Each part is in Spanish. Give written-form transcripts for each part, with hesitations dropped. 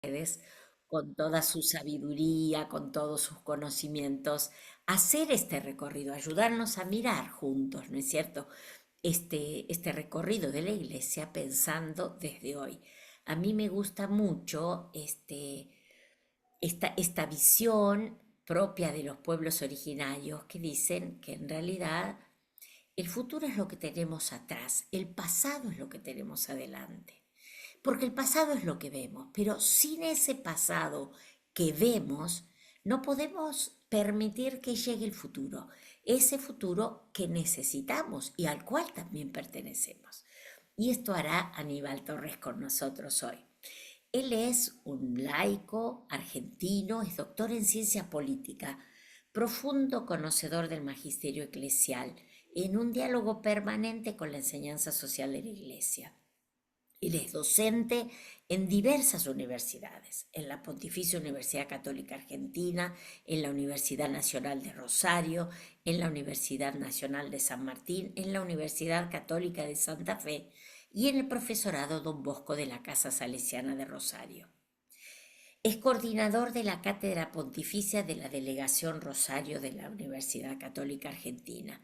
ustedes, con toda su sabiduría, con todos sus conocimientos, hacer este recorrido, ayudarnos a mirar juntos, ¿no es cierto? Este recorrido de la iglesia pensando desde hoy. A mí me gusta mucho esta visión propia de los pueblos originarios que dicen que en realidad el futuro es lo que tenemos atrás, el pasado es lo que tenemos adelante. Porque el pasado es lo que vemos, pero sin ese pasado que vemos, no podemos permitir que llegue el futuro, ese futuro que necesitamos y al cual también pertenecemos. Y esto hará Aníbal Torres con nosotros hoy. Él es un laico argentino, es doctor en ciencia política, profundo conocedor del magisterio eclesial, en un diálogo permanente con la enseñanza social de la Iglesia. Él es docente en diversas universidades, en la Pontificia Universidad Católica Argentina, en la Universidad Nacional de Rosario, en la Universidad Nacional de San Martín, en la Universidad Católica de Santa Fe y en el profesorado Don Bosco de la Casa Salesiana de Rosario. Es coordinador de la Cátedra Pontificia de la Delegación Rosario de la Universidad Católica Argentina.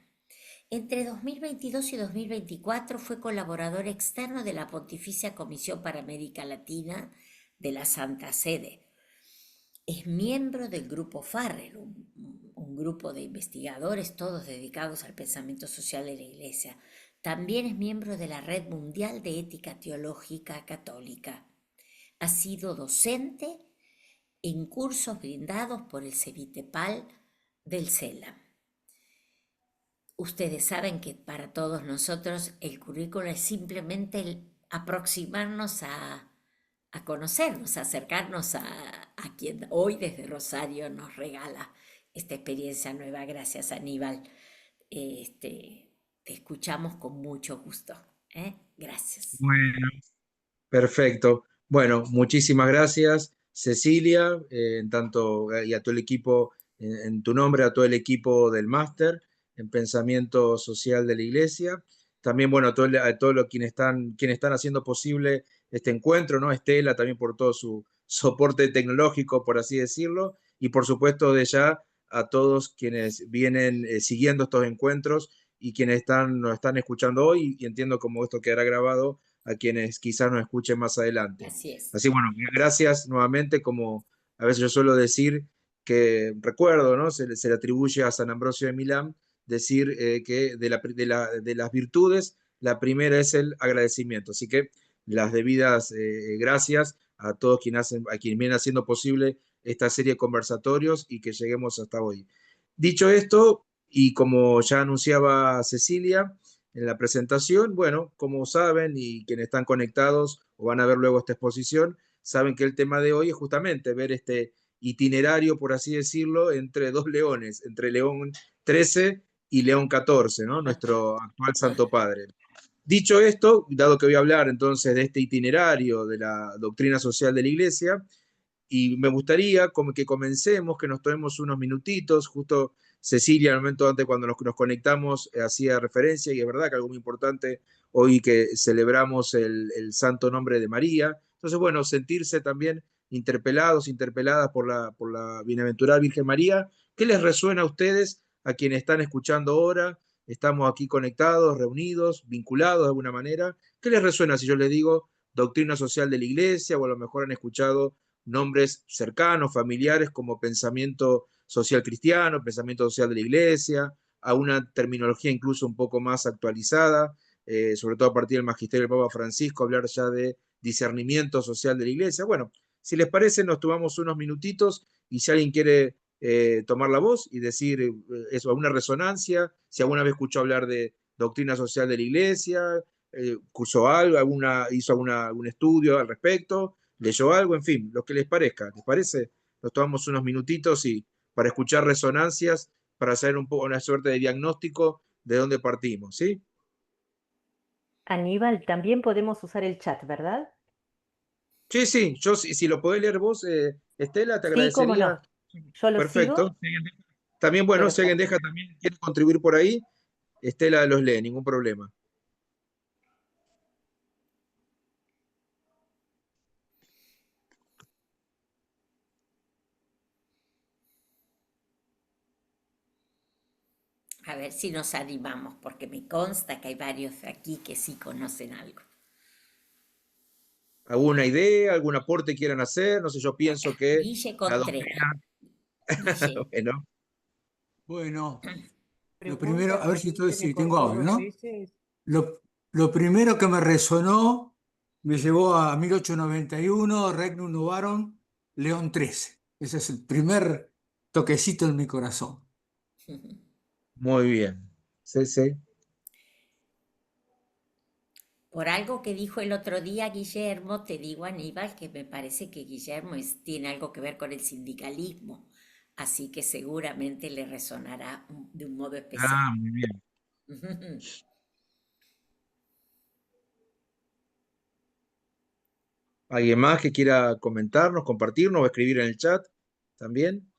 Entre 2022 y 2024 fue colaborador externo de la Pontificia Comisión para América Latina de la Santa Sede. Es miembro del Grupo Farrell, un grupo de investigadores todos dedicados al pensamiento social de la Iglesia. También es miembro de la Red Mundial de Ética Teológica Católica. Ha sido docente en cursos brindados por el CEVITEPAL del CELAM. Ustedes saben que para todos nosotros el currículo es simplemente el aproximarnos a conocernos, a acercarnos a quien hoy desde Rosario nos regala esta experiencia nueva. Gracias, Aníbal. Te escuchamos con mucho gusto. Gracias. Bueno, perfecto. Bueno, muchísimas gracias, Cecilia, en tanto y a todo el equipo, en tu nombre, a todo el equipo del máster en Pensamiento Social de la Iglesia. También, bueno, a todos los quienes están haciendo posible este encuentro, ¿no? Estela, también por todo su soporte tecnológico, por así decirlo, y por supuesto de ya a todos quienes vienen siguiendo estos encuentros y quienes nos están escuchando hoy, y entiendo como esto quedará grabado a quienes quizás nos escuchen más adelante. Así es. Así bueno, gracias nuevamente, como a veces yo suelo decir, que recuerdo, ¿no? Se le atribuye a San Ambrosio de Milán decir que de las virtudes, la primera es el agradecimiento. Así que las debidas gracias a todos a quienes vienen haciendo posible esta serie de conversatorios y que lleguemos hasta hoy. Dicho esto, y como ya anunciaba Cecilia, en la presentación. Bueno, como saben y quienes están conectados o van a ver luego esta exposición, saben que el tema de hoy es justamente ver este itinerario, por así decirlo, entre dos leones, entre León XIII y León XIV, ¿no? Nuestro actual Santo Padre. Dicho esto, dado que voy a hablar entonces de este itinerario de la doctrina social de la Iglesia, y me gustaría como que comencemos, que nos tomemos unos minutitos, justo Cecilia, en el momento antes cuando nos conectamos, hacía referencia, y es verdad que algo muy importante hoy que celebramos el santo nombre de María. Entonces, bueno, sentirse también interpelados, interpeladas por la bienaventurada Virgen María. ¿Qué les resuena a ustedes, a quienes están escuchando ahora? Estamos aquí conectados, reunidos, vinculados de alguna manera. ¿Qué les resuena si yo les digo doctrina social de la Iglesia, o a lo mejor han escuchado nombres cercanos, familiares, como pensamiento social cristiano, pensamiento social de la Iglesia, a una terminología incluso un poco más actualizada, sobre todo a partir del magisterio del Papa Francisco, hablar ya de discernimiento social de la Iglesia? Bueno, si les parece, nos tomamos unos minutitos y si alguien quiere tomar la voz y decir eso, alguna resonancia, si alguna vez escuchó hablar de doctrina social de la Iglesia, cursó algo, hizo algún estudio al respecto, leyó algo, en fin, lo que les parezca. ¿Les parece? Nos tomamos unos minutitos y para escuchar resonancias, para hacer un poco una suerte de diagnóstico de dónde partimos, ¿sí? Aníbal, también podemos usar el chat, ¿verdad? Sí, sí, yo si lo podés leer vos, Estela, te Sí, cómo agradecería. no. Yo lo Perfecto. sigo. También, bueno, si alguien Perfecto. deja también, quiere contribuir por ahí, Estela los lee, ningún problema. A ver si nos animamos, porque me consta que hay varios aquí que sí conocen algo. ¿Alguna idea, algún aporte quieran hacer? No sé, yo pienso que Guille la Contreras. doctrina, Guille. bueno, Bueno, lo primero, Pregunta a ver porque si, viste me si tengo cortó audio, dos ¿no? veces. Lo primero que me resonó me llevó a 1891, Regnum Novarum, León XIII. Ese es el primer toquecito en mi corazón. muy bien. Sí, sí. Por algo que dijo el otro día Guillermo, te digo Aníbal, que me parece que Guillermo tiene algo que ver con el sindicalismo, así que seguramente le resonará de un modo especial. Ah, muy bien. ¿Alguien más que quiera comentarnos, compartirnos o escribir en el chat también?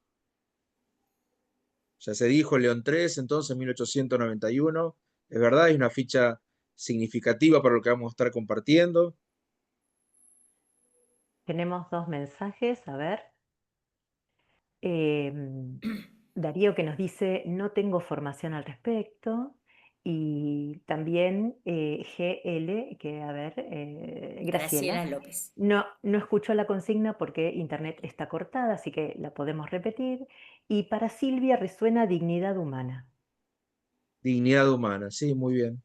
Ya se dijo León III, entonces 1891. Es verdad, es una ficha significativa para lo que vamos a estar compartiendo. Tenemos dos mensajes, a ver. Darío que nos dice, no tengo formación al respecto. Y también GL, que a ver, Graciela Graciela, López. no escuchó la consigna porque internet está cortada, así que la podemos repetir. Y para Silvia resuena dignidad humana. Dignidad humana, sí, muy bien.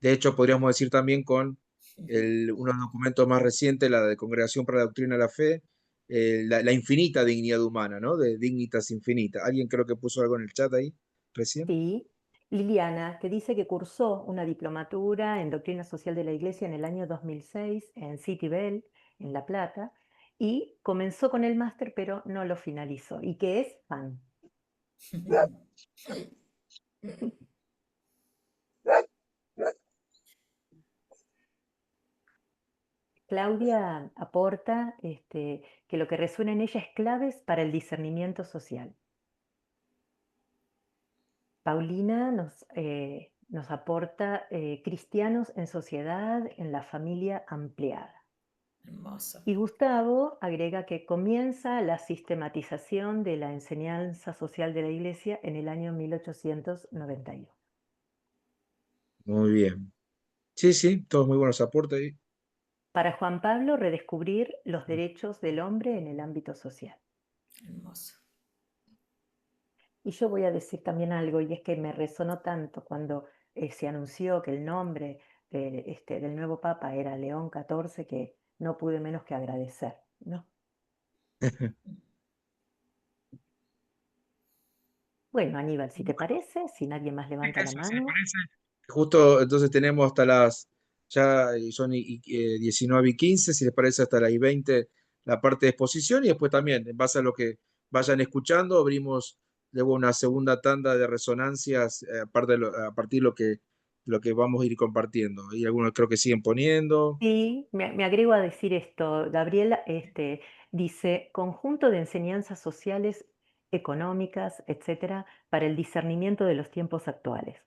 De hecho, podríamos decir también con unos documentos más recientes, la de Congregación para la Doctrina de la Fe, la infinita dignidad humana, ¿no? De Dignitas Infinita. ¿Alguien creo que puso algo en el chat ahí recién? Sí, Liliana, que dice que cursó una diplomatura en Doctrina Social de la Iglesia en el año 2006 en City Bell, en La Plata, y comenzó con el máster, pero no lo finalizó, y que es fan. Claudia aporta que lo que resuena en ella es claves para el discernimiento social. Paulina nos aporta cristianos en sociedad, en la familia ampliada. Hermoso. Y Gustavo agrega que comienza la sistematización de la enseñanza social de la Iglesia en el año 1891. Muy bien. Sí, sí, todos muy buenos aportes ahí. Para Juan Pablo, redescubrir los derechos del hombre en el ámbito social. Hermoso. Y yo voy a decir también algo, y es que me resonó tanto cuando se anunció que el nombre del nuevo Papa era León XIV, que no pude menos que agradecer, ¿no? Bueno, Aníbal, si te parece, si nadie más levanta la Eso, si les mano. parece. Justo entonces tenemos hasta ya son 19:15, si les parece hasta las 20 la parte de exposición y después también, en base a lo que vayan escuchando, abrimos luego una segunda tanda de resonancias a partir de lo que vamos a ir compartiendo. Y algunos creo que siguen poniendo. Sí, me agrego a decir esto. Gabriela dice, conjunto de enseñanzas sociales, económicas, etcétera, para el discernimiento de los tiempos actuales.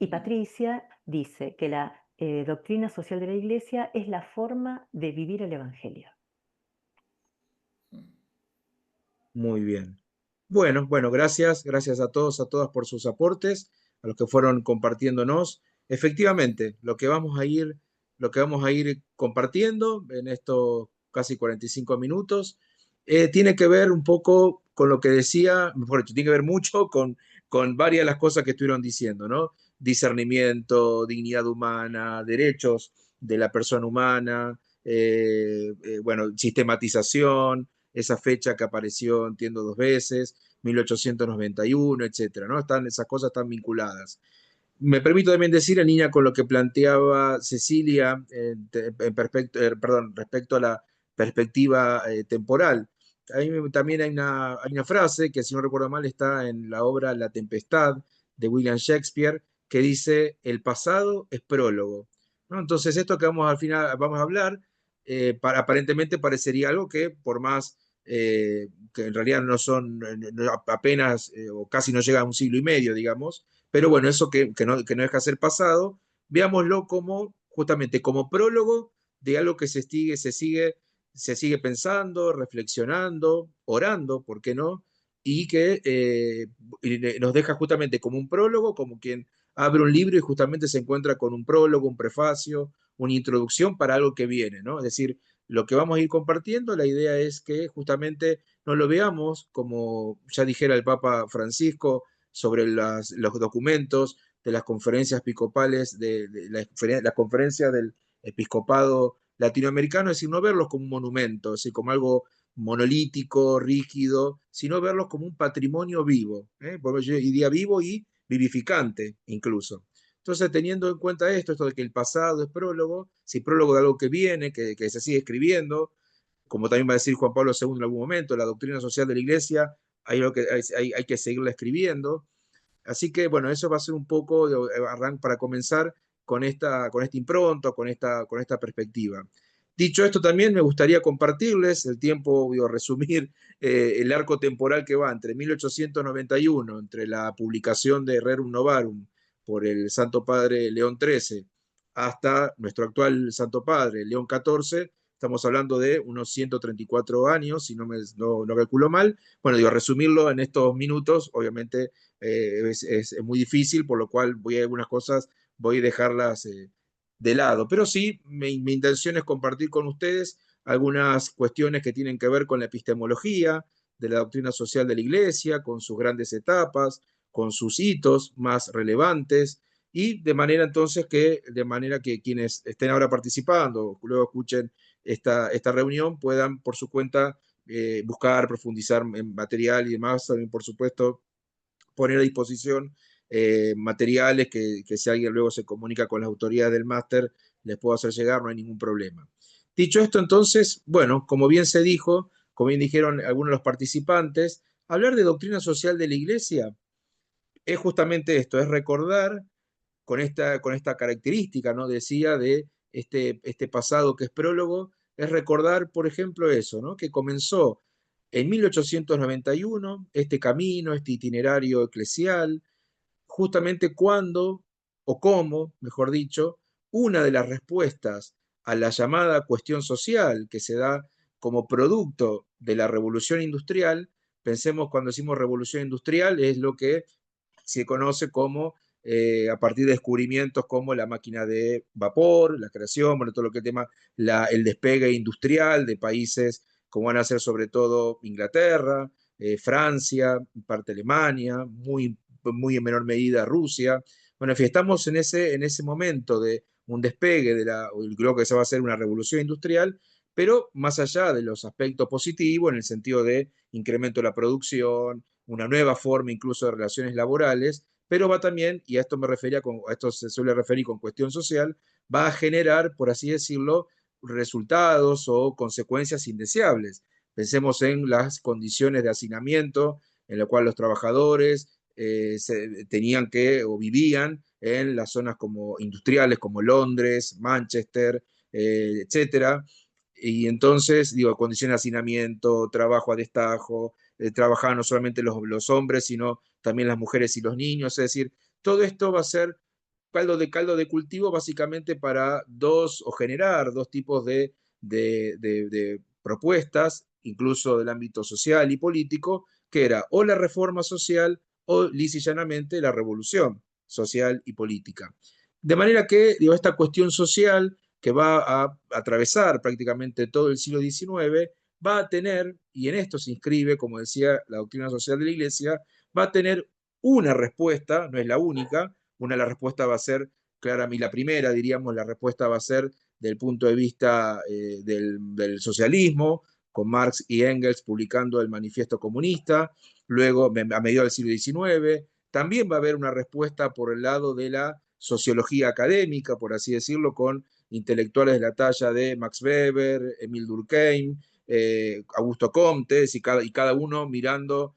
Y Patricia dice que la doctrina social de la Iglesia es la forma de vivir el Evangelio. Muy bien. Bueno, gracias a todos, a todas por sus aportes, a los que fueron compartiéndonos. Efectivamente, lo que vamos a ir compartiendo en estos casi 45 minutos tiene que ver un poco con lo que decía, mejor dicho, tiene que ver mucho con varias de las cosas que estuvieron diciendo, ¿no? Discernimiento, dignidad humana, derechos de la persona humana, bueno, sistematización, esa fecha que apareció, entiendo, dos veces, 1891, etcétera, ¿no? Esas cosas están vinculadas. Me permito también decir, en línea con lo que planteaba Cecilia, respecto a la perspectiva temporal. Ahí también hay una frase que, si no recuerdo mal, está en la obra La Tempestad de William Shakespeare, que dice: el pasado es prólogo, ¿no? Entonces, esto que al final vamos a hablar, aparentemente parecería algo que, por más que en realidad no son apenas o casi no llega a un siglo y medio, digamos, pero bueno, eso que no deja ser pasado, veámoslo justamente como prólogo de algo que se sigue pensando, reflexionando, orando, ¿por qué no? y que nos deja justamente como un prólogo, como quien abre un libro y justamente se encuentra con un prólogo, un prefacio, una introducción para algo que viene, ¿no? Es decir, lo que vamos a ir compartiendo, la idea es que justamente no lo veamos como ya dijera el Papa Francisco sobre los documentos de las conferencias episcopales, la conferencia del episcopado latinoamericano, es decir, no verlos como un monumento, es decir, como algo monolítico, rígido, sino verlos como un patrimonio vivo, y día vivo y vivificante incluso. Entonces, teniendo en cuenta esto de que el pasado es prólogo, si prólogo de algo que viene, que se sigue escribiendo, como también va a decir Juan Pablo II en algún momento, la doctrina social de la Iglesia hay que seguirla escribiendo. Así que, bueno, eso va a ser un poco para comenzar con esta impronta, con esta perspectiva. Dicho esto, también me gustaría compartirles el tiempo, resumir el arco temporal que va entre 1891, entre la publicación de Rerum Novarum por el Santo Padre León XIII, hasta nuestro actual Santo Padre León XIV. Estamos hablando de unos 134 años, si no calculo mal. Bueno, resumirlo en estos minutos, obviamente es muy difícil, por lo cual algunas cosas voy a dejarlas de lado. Pero sí, mi intención es compartir con ustedes algunas cuestiones que tienen que ver con la epistemología de la doctrina social de la Iglesia, con sus grandes etapas, con sus hitos más relevantes, y de manera que quienes estén ahora participando, luego escuchen esta reunión, puedan por su cuenta buscar, profundizar en material y demás, también por supuesto poner a disposición materiales que si alguien luego se comunica con las autoridades del máster, les puedo hacer llegar, no hay ningún problema. Dicho esto, entonces, bueno, como bien se dijo, como bien dijeron algunos de los participantes, hablar de doctrina social de la Iglesia es justamente esto, es recordar con esta característica, ¿no? Decía de este pasado que es prólogo, es recordar, por ejemplo, eso, ¿no? Que comenzó en 1891 este camino, este itinerario eclesial, justamente cuando, o cómo, mejor dicho, una de las respuestas a la llamada cuestión social que se da como producto de la revolución industrial, pensemos cuando decimos revolución industrial, es lo que se conoce como a partir de descubrimientos como la máquina de vapor, la creación, bueno, todo lo que tema el despegue industrial de países como van a ser sobre todo Inglaterra, Francia, parte Alemania, muy en menor medida Rusia. Bueno, en fin, estamos en ese momento de un despegue creo que se va a hacer una revolución industrial, pero más allá de los aspectos positivos, en el sentido de incremento de la producción, una nueva forma incluso de relaciones laborales, pero va también, y a esto a esto se suele referir con cuestión social, va a generar, por así decirlo, resultados o consecuencias indeseables. Pensemos en las condiciones de hacinamiento en las cuales los trabajadores tenían que o vivían en las zonas como industriales como Londres, Manchester, etcétera. Y entonces, condiciones de hacinamiento, trabajo a destajo, trabajaban no solamente los hombres, sino también las mujeres y los niños. Es decir, todo esto va a ser caldo de cultivo básicamente para generar dos tipos de propuestas, incluso del ámbito social y político, que era o la reforma social o lisa y llanamente la revolución social y política. De manera que esta cuestión social que va a atravesar prácticamente todo el siglo XIX, va a tener, y en esto se inscribe, como decía la doctrina social de la Iglesia, va a tener una respuesta, no es la única, la respuesta va a ser, claramente la primera, diríamos, la respuesta va a ser del punto de vista del socialismo, con Marx y Engels publicando el Manifiesto Comunista, luego a mediados del siglo XIX, también va a haber una respuesta por el lado de la sociología académica, por así decirlo, con intelectuales de la talla de Max Weber, Emile Durkheim, Augusto Comte, y cada uno mirando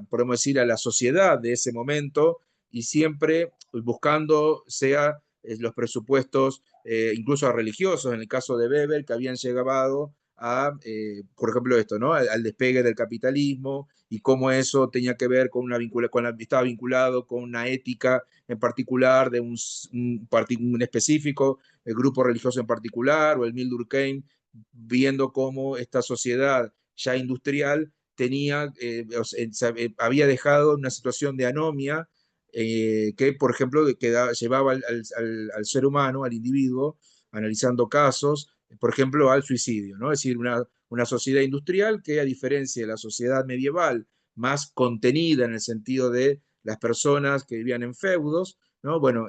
podemos decir, a la sociedad de ese momento y siempre buscando los presupuestos, incluso religiosos, en el caso de Weber, que habían llegado por ejemplo, esto, ¿no? Al despegue del capitalismo y cómo eso tenía que ver estaba vinculado con una ética en particular de un específico, el grupo religioso en particular, o el Emile Durkheim, viendo cómo esta sociedad ya industrial tenía, había dejado una situación de anomia que, por ejemplo, llevaba al ser humano, al individuo, analizando casos, por ejemplo, al suicidio, ¿no? Es decir, una sociedad industrial que, a diferencia de la sociedad medieval, más contenida en el sentido de las personas que vivían en feudos, ¿no? Bueno,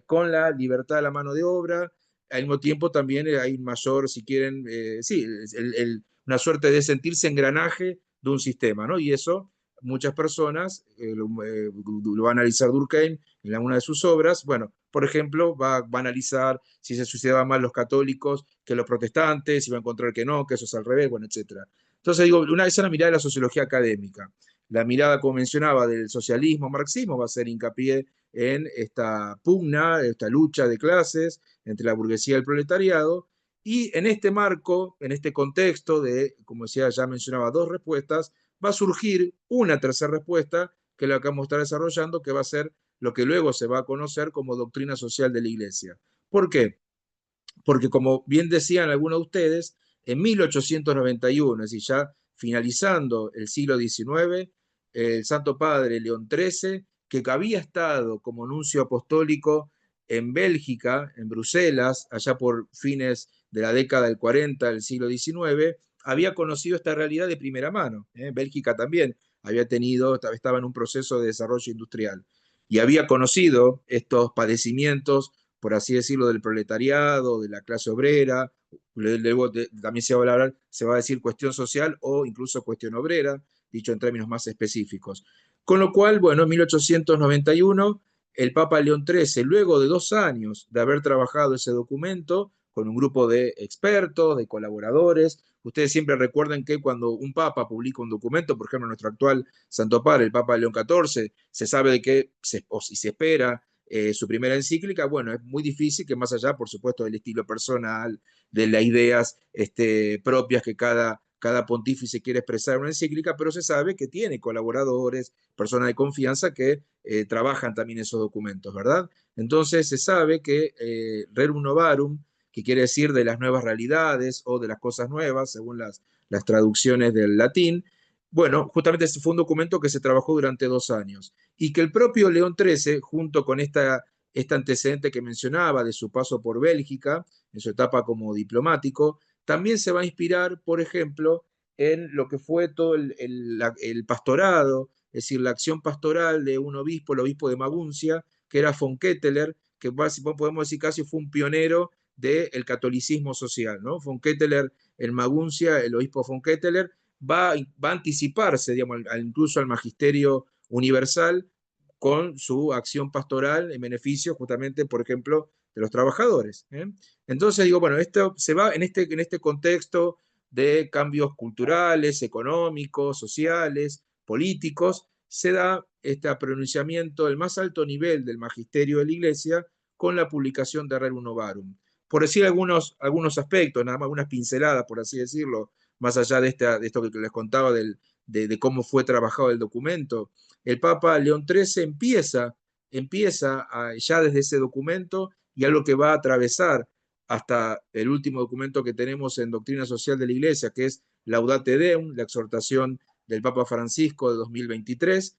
con la libertad de la mano de obra, al mismo tiempo también hay mayor, si quieren, sí, una suerte de sentirse engranaje de un sistema, ¿no? Y eso muchas personas, lo va a analizar Durkheim en una de sus obras, bueno, por ejemplo, va a analizar si se suicidaban más los católicos que los protestantes, y va a encontrar que no, que eso es al revés, bueno, etc. Entonces digo, esa es la mirada de la sociología académica. La mirada, como mencionaba, del socialismo, marxismo, va a hacer hincapié en esta pugna, esta lucha de clases entre la burguesía y el proletariado, y en este marco, en este contexto de, como decía, ya mencionaba, dos respuestas, va a surgir una tercera respuesta que la vamos a estar desarrollando, que va a ser lo que luego se va a conocer como doctrina social de la Iglesia. ¿Por qué? Porque, como bien decían algunos de ustedes, en 1891, es decir, ya finalizando el siglo XIX, el Santo Padre León XIII, que había estado como nuncio apostólico en Bélgica, en Bruselas, allá por fines de la década del 40 del siglo XIX, había conocido esta realidad de primera mano. Bélgica también estaba en un proceso de desarrollo industrial y había conocido estos padecimientos, por así decirlo, del proletariado, de la clase obrera. Luego también se va a decir cuestión social o incluso cuestión obrera, dicho en términos más específicos. Con lo cual, bueno, en 1891, el Papa León XIII, luego de 2 años de haber trabajado ese documento con un grupo de expertos, de colaboradores, ustedes siempre recuerden que cuando un papa publica un documento, por ejemplo, nuestro actual Santo Padre, el Papa León XIV, se sabe de qué se espera su primera encíclica. Bueno, es muy difícil que, más allá, por supuesto, del estilo personal, de las ideas propias que cada pontífice quiere expresar en una encíclica, pero se sabe que tiene colaboradores, personas de confianza que trabajan también esos documentos, ¿verdad? Entonces se sabe que Rerum Novarum, que quiere decir de las nuevas realidades o de las cosas nuevas, según las traducciones del latín, bueno, justamente ese fue un documento que se trabajó durante 2 años y que el propio León XIII, junto con este antecedente que mencionaba de su paso por Bélgica, en su etapa como diplomático, también se va a inspirar, por ejemplo, en lo que fue todo el pastorado, es decir, la acción pastoral de un obispo, el obispo de Maguncia, que era von Ketteler, que podemos decir casi fue un pionero del catolicismo social, ¿no? Von Ketteler en Maguncia, el obispo von Ketteler, va a anticiparse, digamos, incluso al magisterio universal con su acción pastoral en beneficio justamente, por ejemplo, de los trabajadores. Entonces digo, bueno, esto se va en este contexto de cambios culturales, económicos, sociales, políticos, se da este pronunciamiento del más alto nivel del magisterio de la Iglesia con la publicación de Rerum Novarum. Por decir algunos aspectos, nada más unas pinceladas, por así decirlo, más allá de esto que les contaba de cómo fue trabajado el documento, el Papa León XIII empieza ya desde ese documento, y algo que va a atravesar hasta el último documento que tenemos en Doctrina Social de la Iglesia, que es Laudate Deum, la exhortación del Papa Francisco de 2023,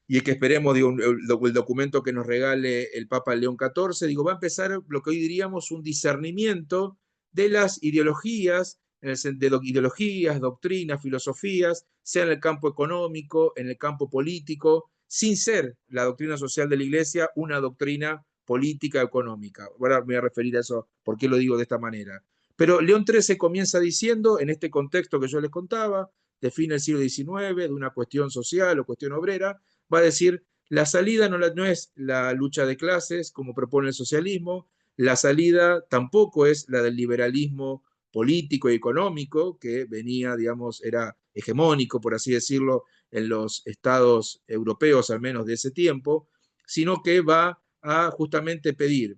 y que esperemos, digo, el documento que nos regale el Papa León XIV, digo, va a empezar lo que hoy diríamos un discernimiento de las ideologías, de ideologías, doctrinas, filosofías, sea en el campo económico, en el campo político, sin ser la doctrina social de la Iglesia una doctrina política económica. Ahora me voy a referir a eso, ¿por qué lo digo de esta manera? Pero León XIII comienza diciendo, en este contexto que yo les contaba, de fin del siglo XIX, de una cuestión social o cuestión obrera, va a decir, la salida no es la lucha de clases, como propone el socialismo, la salida tampoco es la del liberalismo político y económico, que venía, digamos, era hegemónico, por así decirlo, en los estados europeos, al menos de ese tiempo, sino que va a justamente pedir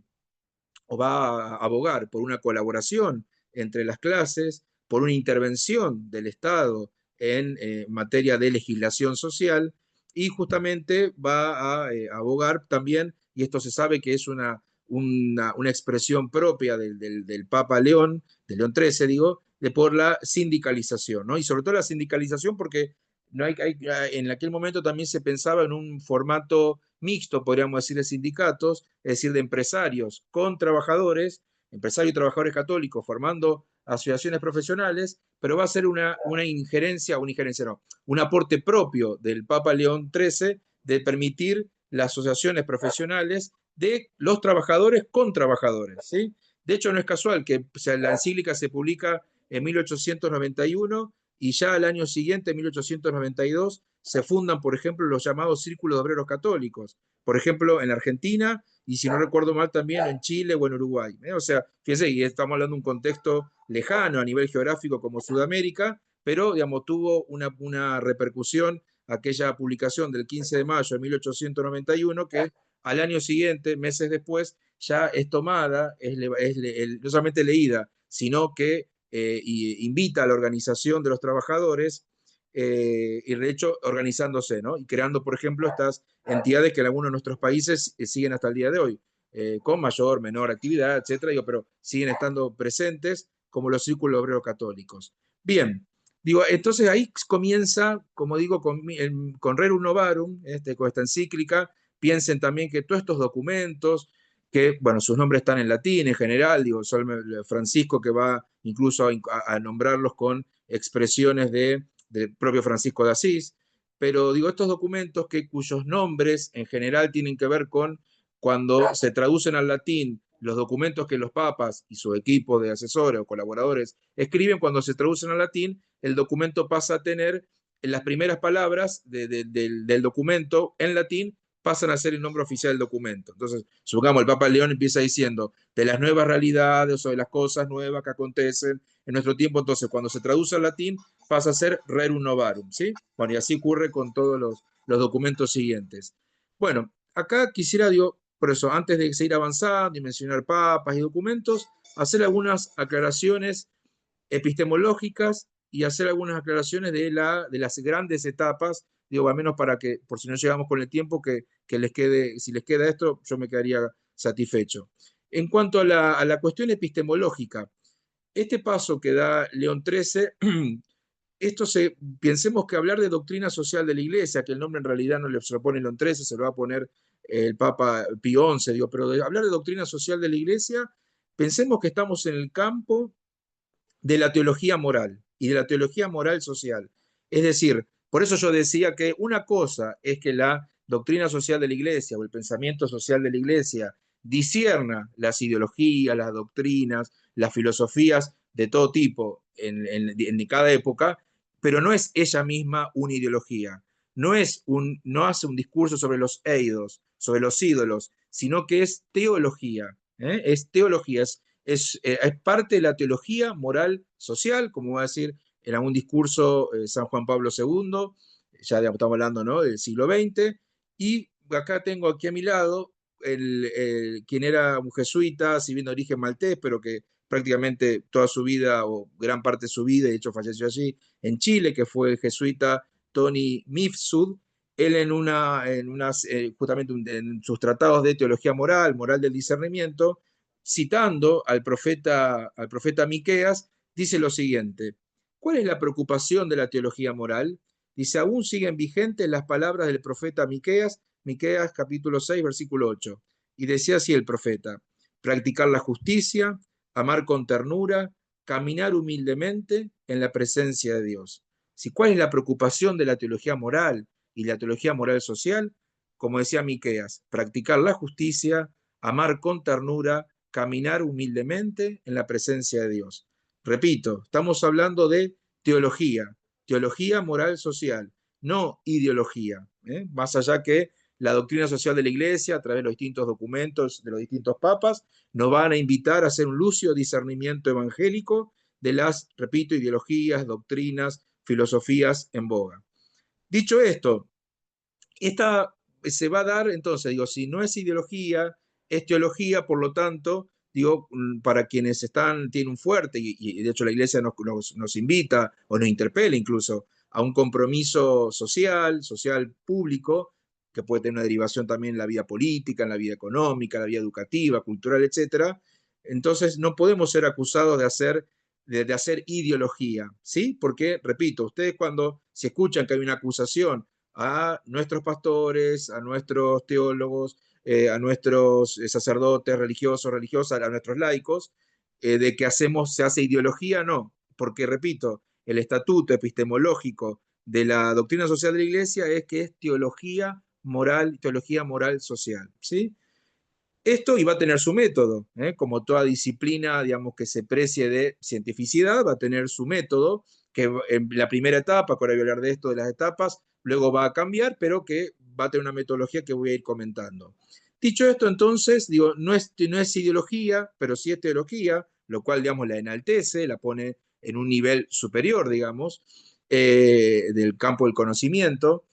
o va a abogar por una colaboración entre las clases, por una intervención del Estado en materia de legislación social, y justamente va a abogar también, y esto se sabe que es una expresión propia del Papa León, de León XIII, digo, por la sindicalización, ¿no? Y sobre todo la sindicalización porque no en aquel momento también se pensaba en un formato mixto, podríamos decir, de sindicatos, es decir, de empresarios con trabajadores, empresarios y trabajadores católicos formando asociaciones profesionales, pero va a ser una injerencia no, un aporte propio del Papa León XIII de permitir las asociaciones profesionales de los trabajadores con trabajadores, ¿sí? De hecho, no es casual que la encíclica se publica en 1891 y ya al año siguiente, en 1892, se fundan, por ejemplo, los llamados círculos de obreros católicos, por ejemplo, en Argentina y, si no recuerdo mal, también en Chile o en Uruguay. O sea, fíjense, y estamos hablando de un contexto lejano a nivel geográfico como Sudamérica, pero, digamos, tuvo una repercusión aquella publicación del 15 de mayo de 1891 que al año siguiente, meses después, ya es tomada, no solamente leída, sino que invita a la organización de los trabajadores y de hecho organizándose, ¿no? Y creando, por ejemplo, estas entidades que en algunos de nuestros países siguen hasta el día de hoy, con mayor, menor actividad, etcétera, digo, pero siguen estando presentes como los círculos obreros católicos. Bien, digo, entonces ahí comienza, como digo, con Rerum Novarum, con esta encíclica. Piensen también que todos estos documentos, que, bueno, sus nombres están en latín en general, digo, Francisco que va incluso a nombrarlos con expresiones del propio Francisco de Asís, pero digo, estos documentos cuyos nombres en general tienen que ver con cuando se traducen al latín los documentos que los papas y su equipo de asesores o colaboradores escriben, cuando se traducen al latín, el documento pasa a tener en las primeras palabras del documento en latín pasan a ser el nombre oficial del documento. Entonces, supongamos, el Papa León empieza diciendo de las nuevas realidades o de las cosas nuevas que acontecen en nuestro tiempo. Entonces, cuando se traduce al latín, pasa a ser Rerum Novarum, ¿sí? Bueno, y así ocurre con todos los documentos siguientes. Bueno, acá quisiera, digo, por eso, antes de seguir avanzando y mencionar papas y documentos, hacer algunas aclaraciones epistemológicas y hacer algunas aclaraciones de las grandes etapas, digo, al menos para que, por si no llegamos con el tiempo, que les quede, si les queda esto, yo me quedaría satisfecho. En cuanto a la cuestión epistemológica, este paso que da León XIII, pensemos que hablar de doctrina social de la Iglesia, que el nombre en realidad no se lo pone León XIII, se lo va a poner el Papa Pío XI, digo, pero de hablar de doctrina social de la Iglesia, pensemos que estamos en el campo de la teología moral y de la teología moral social. Es decir, por eso yo decía que una cosa es que la doctrina social de la Iglesia o el pensamiento social de la Iglesia discierna las ideologías, las doctrinas, las filosofías de todo tipo en cada época, pero no es ella misma una ideología. No hace un discurso sobre los eidos, sobre los ídolos, sino que es teología. Es teología, es parte de la teología moral social, como va a decir en algún discurso San Juan Pablo II, ya estamos hablando, ¿no?, del siglo XX, y acá tengo aquí a mi lado quien era un jesuita, si bien de origen maltés, pero que prácticamente toda su vida, o gran parte de su vida, de hecho falleció allí, en Chile, que fue el jesuita Tony Mifsud. Él justamente en sus tratados de teología moral, moral del discernimiento, citando al profeta Miqueas, dice lo siguiente: ¿cuál es la preocupación de la teología moral? Dice, aún siguen vigentes las palabras del profeta Miqueas, Miqueas capítulo 6, versículo 8. Y decía así el profeta: practicar la justicia, amar con ternura, caminar humildemente en la presencia de Dios. Si, ¿cuál es la preocupación de la teología moral y la teología moral social? Como decía Miqueas, practicar la justicia, amar con ternura, caminar humildemente en la presencia de Dios. Repito, estamos hablando de teología moral social, no ideología, más allá que la doctrina social de la Iglesia, a través de los distintos documentos de los distintos papas, nos van a invitar a hacer un lúcido discernimiento evangélico de las, repito, ideologías, doctrinas, filosofías en boga. Dicho esto, esta se va a dar, entonces, digo, si no es ideología, es teología, por lo tanto, digo, para quienes tienen un fuerte, y de hecho la Iglesia nos invita o nos interpela incluso a un compromiso social público, que puede tener una derivación también en la vida política, en la vida económica, en la vida educativa, cultural, etc. Entonces no podemos ser acusados de hacer de hacer ideología, ¿sí? Porque, repito, ustedes cuando se escuchan que hay una acusación a nuestros pastores, a nuestros teólogos, a nuestros sacerdotes religiosos, religiosas, a nuestros laicos, de que se hace ideología, no, porque, repito, el estatuto epistemológico de la doctrina social de la Iglesia es que es teología moral social, ¿sí? Esto iba a tener su método, ¿eh? Como toda disciplina, digamos, que se precie de cientificidad, va a tener su método, que en la primera etapa, que ahora voy a hablar de esto, de las etapas, luego va a cambiar, pero que va a tener una metodología que voy a ir comentando. Dicho esto, entonces, digo, no es ideología, pero sí es teología, lo cual, digamos, la enaltece, la pone en un nivel superior, digamos, del campo del conocimiento.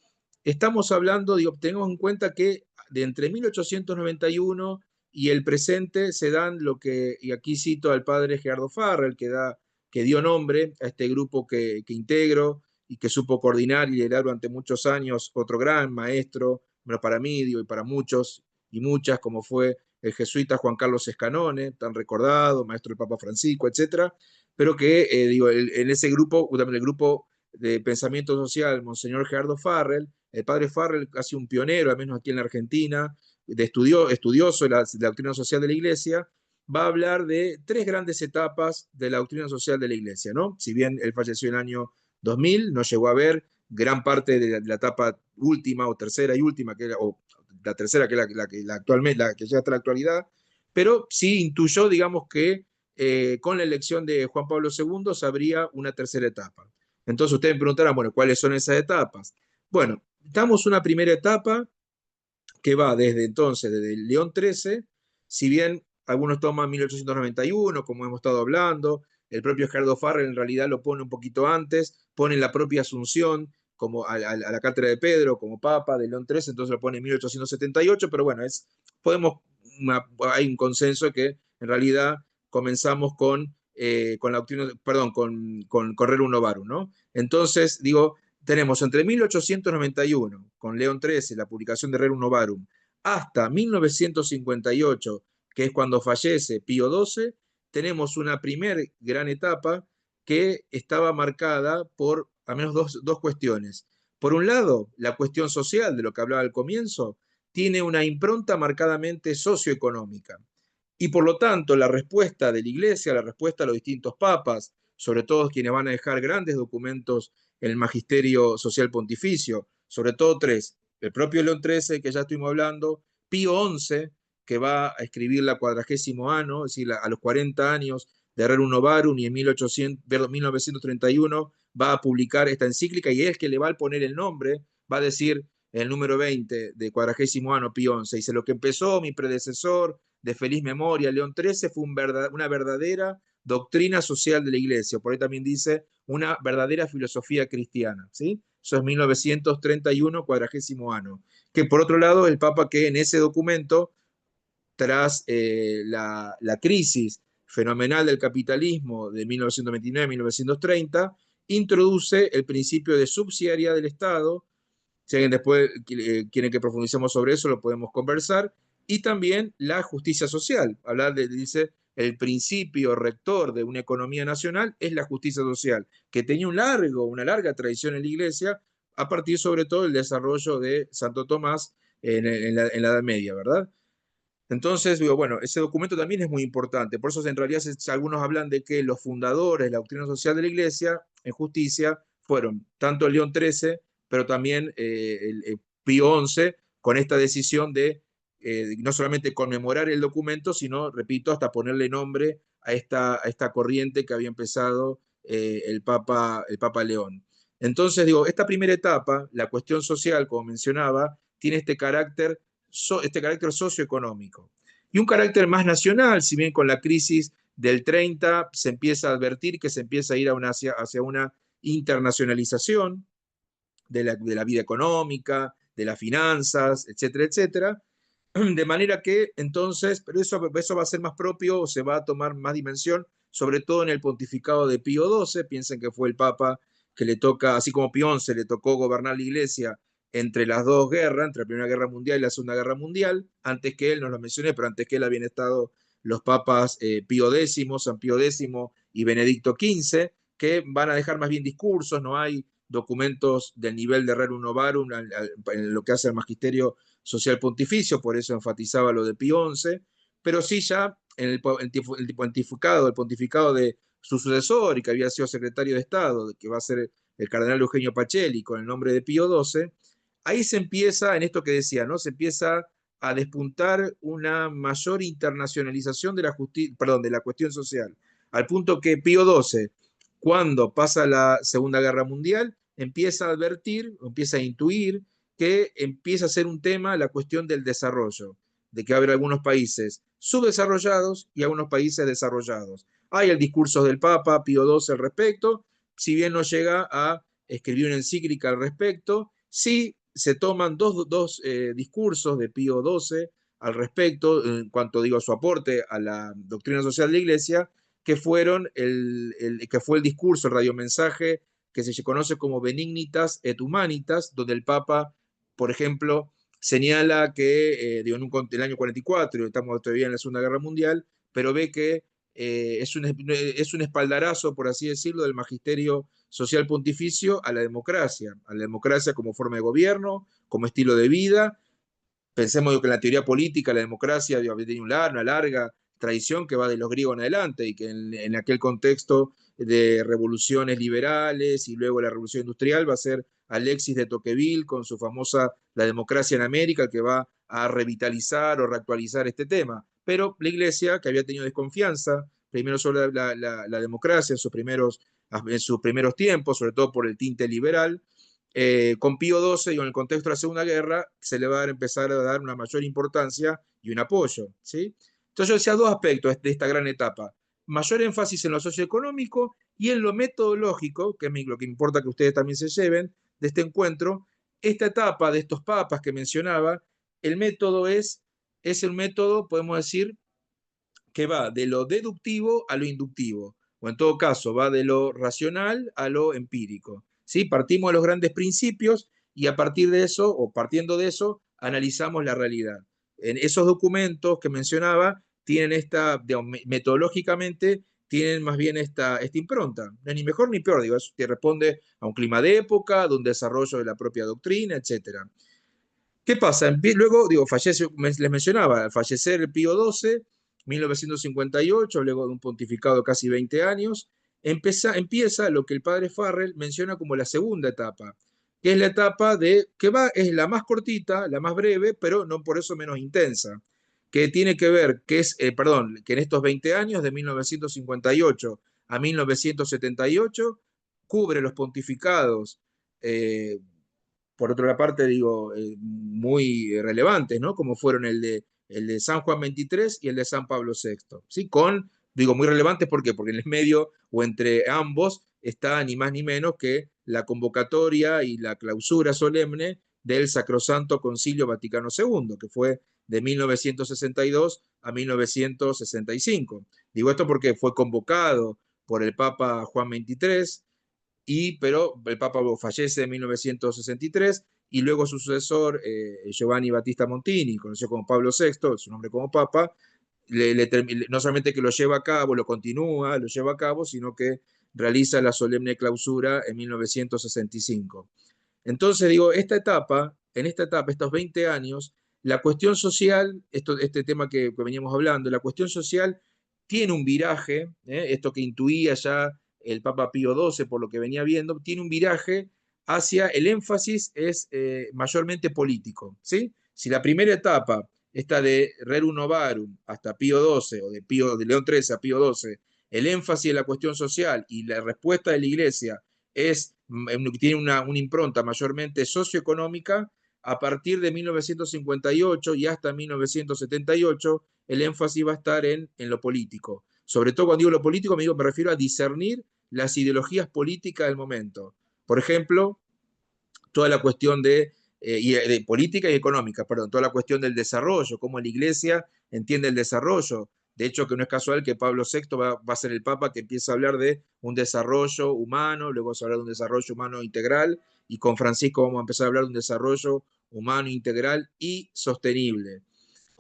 Estamos hablando, digo, tengamos en cuenta que de entre 1891 y el presente se dan lo que, y aquí cito al padre Gerardo Farrell, que dio nombre a este grupo que integro y que supo coordinar y liderar durante muchos años otro gran maestro, bueno, para mí digo, y para muchos y muchas, como fue el jesuita Juan Carlos Escanone, tan recordado, maestro del Papa Francisco, etcétera, pero que, digo, en ese grupo, el grupo de pensamiento social, Monseñor Gerardo Farrell, el padre Farrell, casi un pionero, al menos aquí en la Argentina, estudioso de la doctrina social de la Iglesia, va a hablar de tres grandes etapas de la doctrina social de la Iglesia, ¿no? Si bien él falleció en el año 2000, no llegó a ver gran parte de la etapa última o tercera y última, o la tercera que es actualmente, la que llega hasta la actualidad, pero sí intuyó, digamos, que con la elección de Juan Pablo II se abría una tercera etapa. Entonces ustedes me preguntarán, bueno, ¿cuáles son esas etapas? Bueno, damos una primera etapa que va desde entonces, desde el León XIII, si bien algunos toman 1891, como hemos estado hablando, el propio Gerardo Farrell en realidad lo pone un poquito antes, pone la propia Asunción como a la cátedra de Pedro como papa de León XIII, entonces lo pone en 1878, pero bueno, hay un consenso que en realidad comenzamos con la doctrina, perdón, con Rerum Novarum, ¿no? Entonces, digo, tenemos entre 1891, con León XIII, la publicación de Rerum Novarum, hasta 1958, que es cuando fallece Pío XII, tenemos una primera gran etapa que estaba marcada por al menos dos cuestiones. Por un lado, la cuestión social, de lo que hablaba al comienzo, tiene una impronta marcadamente socioeconómica. Y por lo tanto, la respuesta de la Iglesia, la respuesta a los distintos papas, sobre todo quienes van a dejar grandes documentos en el magisterio social pontificio, sobre todo tres, el propio León XIII, que ya estuvimos hablando, Pío XI, que va a escribir la 40º año, es decir, a los 40 años de Rerum Novarum, y en 1931 va a publicar esta encíclica, y es que le va a poner el nombre, va a decir el número 20 de 40º año Pío XI, dice, lo que empezó mi predecesor de feliz memoria, León XIII, fue una verdadera doctrina social de la Iglesia, por ahí también dice una verdadera filosofía cristiana, ¿sí? Eso es 1931, 40º año. Que por otro lado, el Papa que en ese documento, tras la crisis fenomenal del capitalismo de 1929-1930, introduce el principio de subsidiariedad del Estado. Si alguien después quiere que profundicemos sobre eso, lo podemos conversar. Y también la justicia social. Dice, el principio rector de una economía nacional es la justicia social, que tenía una larga tradición en la Iglesia, a partir sobre todo del desarrollo de Santo Tomás en la Edad Media, ¿verdad? Entonces, digo, bueno, ese documento también es muy importante. Por eso, en realidad, algunos hablan de que los fundadores de la doctrina social de la Iglesia, en justicia, fueron tanto León XIII, pero también Pío XI, con esta decisión de no solamente conmemorar el documento, sino, repito, hasta ponerle nombre a esta corriente que había empezado el Papa León. Entonces, digo, esta primera etapa, la cuestión social, como mencionaba, tiene este carácter socioeconómico. Y un carácter más nacional, si bien con la crisis del 30 se empieza a advertir que se empieza a ir hacia una internacionalización de la vida económica, de las finanzas, etcétera, etcétera. De manera que entonces, pero eso va a ser más propio, se va a tomar más dimensión, sobre todo en el pontificado de Pío XII. Piensen que fue el Papa que le toca, así como Pío XI le tocó gobernar la Iglesia entre las dos guerras, entre la Primera Guerra Mundial y la Segunda Guerra Mundial, antes que él, no lo mencioné, pero antes que él habían estado los papas Pío X, San Pío X y Benedicto XV, que van a dejar más bien discursos, no hay documentos del nivel de Rerum Novarum en lo que hace el magisterio social pontificio, por eso enfatizaba lo de Pío XI, pero sí ya en el pontificado de su sucesor y que había sido secretario de Estado, que va a ser el cardenal Eugenio Pacelli con el nombre de Pío XII, ahí se empieza, en esto que decía, ¿no? Se empieza a despuntar una mayor internacionalización de de la cuestión social, al punto que Pío XII, cuando pasa la Segunda Guerra Mundial, empieza a advertir, empieza a intuir que empieza a ser un tema la cuestión del desarrollo, de que va a haber algunos países subdesarrollados y algunos países desarrollados. Hay el discurso del Papa Pío XII al respecto, si bien no llega a escribir una encíclica al respecto, sí se toman dos discursos de Pío XII al respecto, en cuanto digo su aporte a la doctrina social de la Iglesia, que fueron que fue el discurso, el radiomensaje que se conoce como Benignitas et Humanitas, donde el Papa, por ejemplo, señala que digo, el año 44, estamos todavía en la Segunda Guerra Mundial, pero ve que es un espaldarazo, por así decirlo, del magisterio social pontificio a la democracia como forma de gobierno, como estilo de vida. Pensemos que en la teoría política la democracia tiene una larga tradición que va de los griegos en adelante y que en aquel contexto de revoluciones liberales y luego la revolución industrial va a ser Alexis de Tocqueville con su famosa La democracia en América, que va a revitalizar o reactualizar este tema. Pero la Iglesia, que había tenido desconfianza primero sobre la democracia en sus primeros tiempos, sobre todo por el tinte liberal, con Pío XII y en el contexto de la Segunda Guerra se le va a empezar a dar una mayor importancia y un apoyo, ¿sí? Entonces yo decía dos aspectos de esta gran etapa: mayor énfasis en lo socioeconómico y en lo metodológico, que es lo que importa que ustedes también se lleven de este encuentro. Esta etapa de estos papas que mencionaba, el método es un método, podemos decir, que va de lo deductivo a lo inductivo, o en todo caso va de lo racional a lo empírico. ¿Sí? Partimos de los grandes principios y a partir de eso, o partiendo de eso, analizamos la realidad. En esos documentos que mencionaba tienen digamos, metodológicamente, tienen más bien esta impronta. No es ni mejor ni peor, digo, eso te responde a un clima de época, de un desarrollo de la propia doctrina, etc. ¿Qué pasa? Luego, digo, les mencionaba, al fallecer el Pío XII, 1958, luego de un pontificado de casi 20 años, empieza lo que el padre Farrell menciona como la segunda etapa, que es la etapa es la más cortita, la más breve, pero no por eso menos intensa, que tiene que ver, que en estos 20 años, de 1958 a 1978, cubre los pontificados por otra parte, digo, muy relevantes, ¿no? Como fueron el de San Juan XXIII y el de San Pablo VI, ¿sí? Digo, muy relevantes, ¿por qué? Porque en el medio o entre ambos está ni más ni menos que la convocatoria y la clausura solemne del Sacrosanto Concilio Vaticano II, que fue de 1962 a 1965. Digo esto porque fue convocado por el Papa Juan XXIII, pero el Papa fallece en 1963 y luego su sucesor, Giovanni Battista Montini, conocido como Pablo VI, su nombre como Papa, no solamente que lo lleva a cabo, lo continúa, lo lleva a cabo, sino que realiza la solemne clausura en 1965. Entonces, digo, en esta etapa, estos 20 años, la cuestión social, este tema que veníamos hablando, la cuestión social tiene un viraje, esto que intuía ya el Papa Pío XII por lo que venía viendo, tiene un viraje hacia el énfasis es mayormente político, ¿sí? Si la primera etapa, esta de Rerum Novarum hasta Pío XII, o de León XIII a Pío XII, el énfasis en la cuestión social y la respuesta de la Iglesia tiene una impronta mayormente socioeconómica. A partir de 1958 y hasta 1978, el énfasis va a estar en lo político. Sobre todo cuando digo lo político, me refiero a discernir las ideologías políticas del momento. Por ejemplo, toda la cuestión de política y económica, perdón, toda la cuestión del desarrollo, cómo la Iglesia entiende el desarrollo. De hecho, que no es casual que Pablo VI va a ser el Papa que empieza a hablar de un desarrollo humano, luego se habla de un desarrollo humano integral, y con Francisco vamos a empezar a hablar de un desarrollo humano integral y sostenible.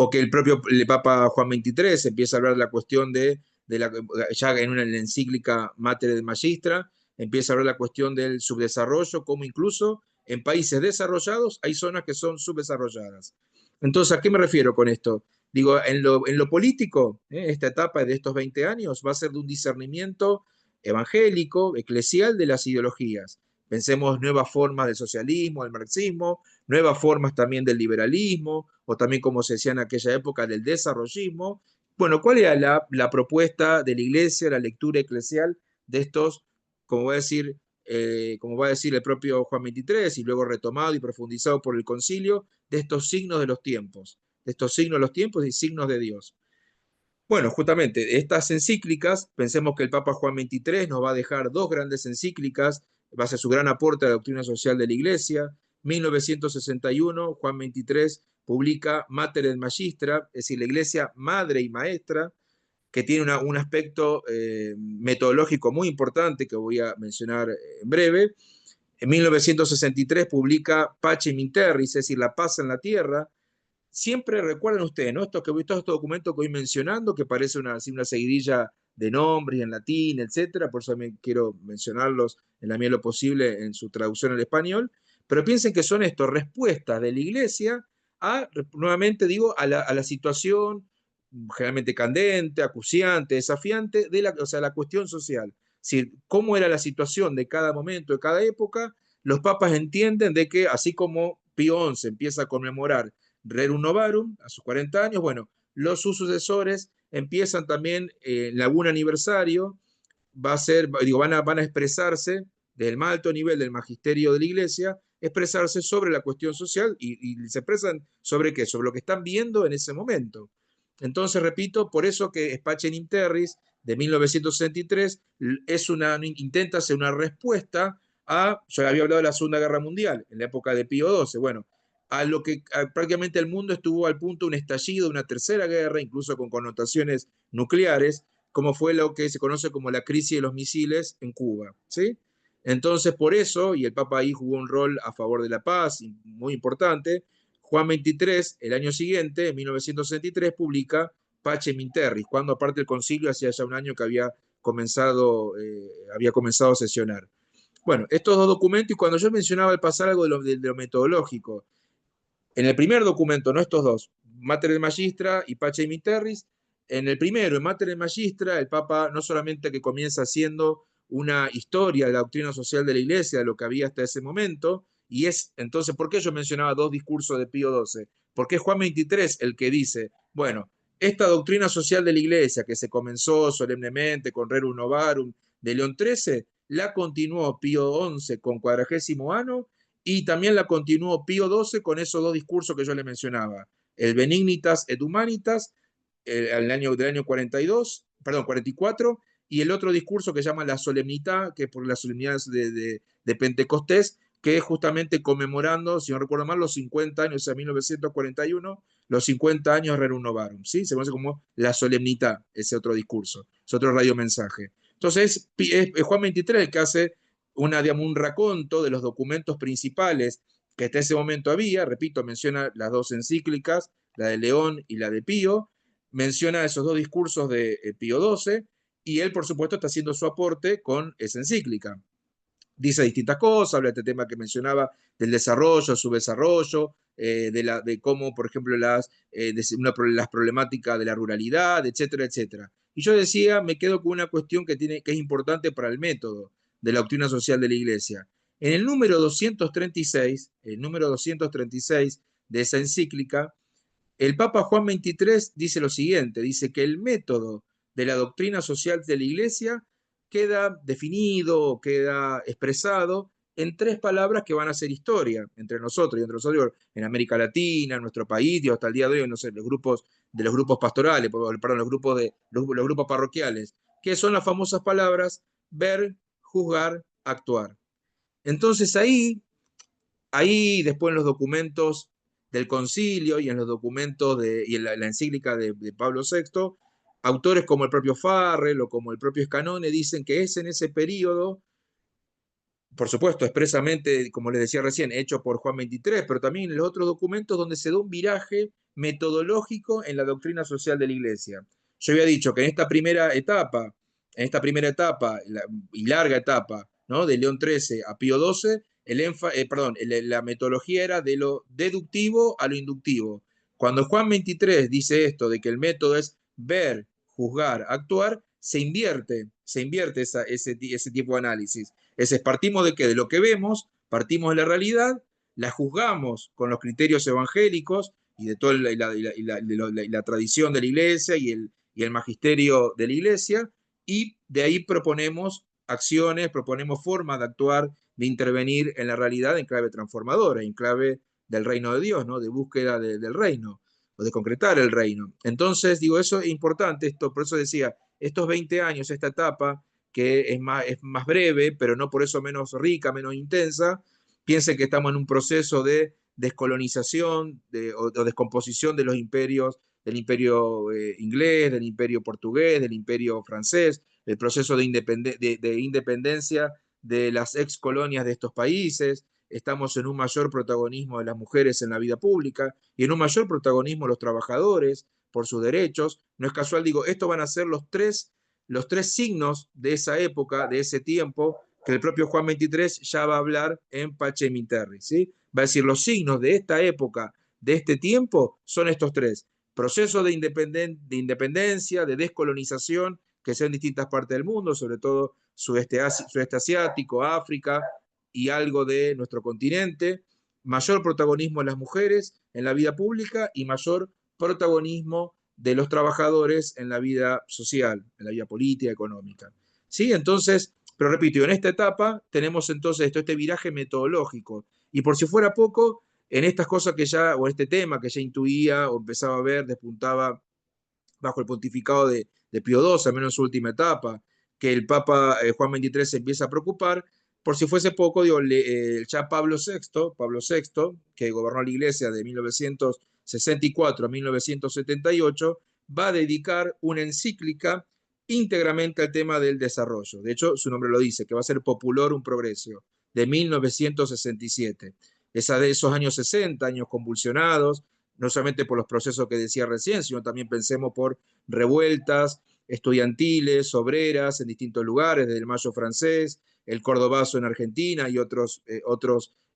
o que el propio el Papa Juan XXIII empieza a hablar de la cuestión ya en una encíclica Mater et Magistra, empieza a hablar de la cuestión del subdesarrollo, como incluso en países desarrollados hay zonas que son subdesarrolladas. Entonces, ¿a qué me refiero con esto? Digo, en lo político, esta etapa de estos 20 años va a ser de un discernimiento evangélico, eclesial de las ideologías. Pensemos nuevas formas del socialismo, del marxismo, nuevas formas también del liberalismo, o también, como se decía en aquella época, del desarrollismo. Bueno, ¿cuál era la propuesta de la Iglesia, la lectura eclesial de estos, como como va a decir el propio Juan XXIII, y luego retomado y profundizado por el concilio, de estos signos de los tiempos, de estos signos de los tiempos y signos de Dios? Bueno, justamente estas encíclicas, pensemos que el Papa Juan XXIII nos va a dejar dos grandes encíclicas, va a ser su gran aporte a la doctrina social de la Iglesia. 1961, Juan XXIII publica Mater et Magistra, es decir, la Iglesia madre y maestra, que tiene un aspecto metodológico muy importante que voy a mencionar en breve. En 1963 publica Pacem in Terris, es decir, la paz en la tierra. Siempre recuerden ustedes, ¿no? Todos estos documentos que voy mencionando, que parece así una seguidilla de nombres en latín, etcétera, por eso también quiero mencionarlos en la medida de lo posible en su traducción al español, pero piensen que son estos respuestas de la Iglesia nuevamente digo, a la situación generalmente candente, acuciante, desafiante, o sea, la cuestión social. Es decir, cómo era la situación de cada momento, de cada época, los papas entienden de que, así como Pío XI empieza a conmemorar Rerum Novarum a sus 40 años, bueno, sus sucesores empiezan también en algún aniversario, van a expresarse desde el más alto nivel del magisterio de la Iglesia, expresarse sobre la cuestión social y se expresan sobre qué, sobre lo que están viendo en ese momento. Entonces, repito, por eso que Pacem in Terris de 1963 intenta hacer una respuesta yo había hablado de la Segunda Guerra Mundial, en la época de Pío XII, bueno, a lo que prácticamente el mundo estuvo al punto de un estallido, de una tercera guerra, incluso con connotaciones nucleares, como fue lo que se conoce como la crisis de los misiles en Cuba, ¿sí? Entonces, por eso, y el Papa ahí jugó un rol a favor de la paz, muy importante, Juan XXIII, el año siguiente, en 1963, publica Pacem in Terris, cuando aparte el concilio hacía ya un año que había comenzado a sesionar. Bueno, estos dos documentos, y cuando yo mencionaba al pasar algo de lo metodológico, en el primer documento, no estos dos, Mater et Magistra y Pacem in Terris, en el primero, en Mater et Magistra, el Papa no solamente que comienza haciendo una historia de la doctrina social de la Iglesia, de lo que había hasta ese momento, y es entonces, ¿por qué yo mencionaba dos discursos de Pío XII? Porque es Juan XXIII el que dice, bueno, esta doctrina social de la Iglesia que se comenzó solemnemente con Rerum Novarum de León XIII, la continuó Pío XI con Quadragésimo Anno y también la continuó Pío XII con esos dos discursos que yo le mencionaba, el Benignitas et Humanitas del año 42, perdón, 44, y el otro discurso que se llama la Solemnidad, que es por las solemnidades de Pentecostés, que es justamente conmemorando, si no recuerdo mal, los 50 años, o sea, 1941, los 50 años de Rerum Novarum, ¿sí? Se conoce como la Solemnidad, ese otro discurso, es otro radiomensaje. Entonces, es Juan XXIII el que hace digamos, un raconto de los documentos principales que hasta ese momento había, repito, menciona las dos encíclicas, la de León y la de Pío, menciona esos dos discursos de Pío XII, y él, por supuesto, está haciendo su aporte con esa encíclica. Dice distintas cosas, habla de este tema que mencionaba, del desarrollo, subdesarrollo, de cómo, por ejemplo, las problemáticas de la ruralidad, etcétera, etcétera. Y yo decía, me quedo con una cuestión que es importante para el método de la doctrina social de la Iglesia. En el número 236, de esa encíclica, el Papa Juan XXIII dice lo siguiente, dice que el método de la doctrina social de la Iglesia queda definido, queda expresado en tres palabras que van a ser historia entre nosotros y entre nosotros en América Latina, en nuestro país, y hasta el día de hoy, no sé, los grupos pastorales, perdón, los grupos parroquiales, que son las famosas palabras ver, juzgar, actuar. Entonces ahí después en los documentos del concilio y en los documentos y en la encíclica de Pablo VI, autores como el propio Farrell o como el propio Scanone dicen que es en ese periodo, por supuesto, expresamente, como les decía recién, hecho por Juan XXIII, pero también en los otros documentos donde se da un viraje metodológico en la doctrina social de la Iglesia. Yo había dicho que en esta primera etapa y larga etapa, ¿no? De León XIII a Pío XII, la metodología era de lo deductivo a lo inductivo. Cuando Juan XXIII dice esto, de que el método es ver, juzgar, actuar, se invierte ese tipo de análisis. Partimos de qué? De lo que vemos, partimos de la realidad, la juzgamos con los criterios evangélicos y de toda la tradición de la Iglesia y el magisterio de la Iglesia, y de ahí proponemos acciones, proponemos formas de actuar, de intervenir en la realidad en clave transformadora, en clave del reino de Dios, ¿no? De búsqueda del reino, o de concretar el reino. Entonces, digo, eso es importante, por eso decía, estos 20 años, esta etapa, que es más breve, pero no por eso menos rica, menos intensa, piensen que estamos en un proceso de descolonización o descomposición de los imperios, del imperio inglés, del imperio portugués, del imperio francés, el proceso de independencia de las ex colonias de estos países. Estamos en un mayor protagonismo de las mujeres en la vida pública y en un mayor protagonismo de los trabajadores por sus derechos. No es casual, digo, estos van a ser los tres signos de esa época, de ese tiempo, que el propio Juan XXIII ya va a hablar en Pacem in Terris, ¿sí? Va a decir, los signos de esta época, de este tiempo, son estos tres. Proceso de independencia, de descolonización, que sea en distintas partes del mundo, sobre todo sudeste asiático, África y algo de nuestro continente. Mayor protagonismo de las mujeres en la vida pública y mayor protagonismo de los trabajadores en la vida social, en la vida política, económica. ¿Sí? Entonces, pero repito, en esta etapa tenemos entonces este viraje metodológico. Y por si fuera poco, en estas cosas que ya, o este tema que ya intuía o empezaba a ver, despuntaba bajo el pontificado de Pío XII, al menos en su última etapa, que el Papa Juan XXIII se empieza a preocupar. Por si fuese poco, digo, ya Pablo VI, que gobernó la Iglesia de 1964 a 1978, va a dedicar una encíclica íntegramente al tema del desarrollo. De hecho, su nombre lo dice, que va a ser Populorum Progressio, de 1967. Esa de esos años 60, años convulsionados, no solamente por los procesos que decía recién, sino también pensemos por revueltas estudiantiles, obreras en distintos lugares, desde el Mayo francés, el Cordobazo en Argentina y otros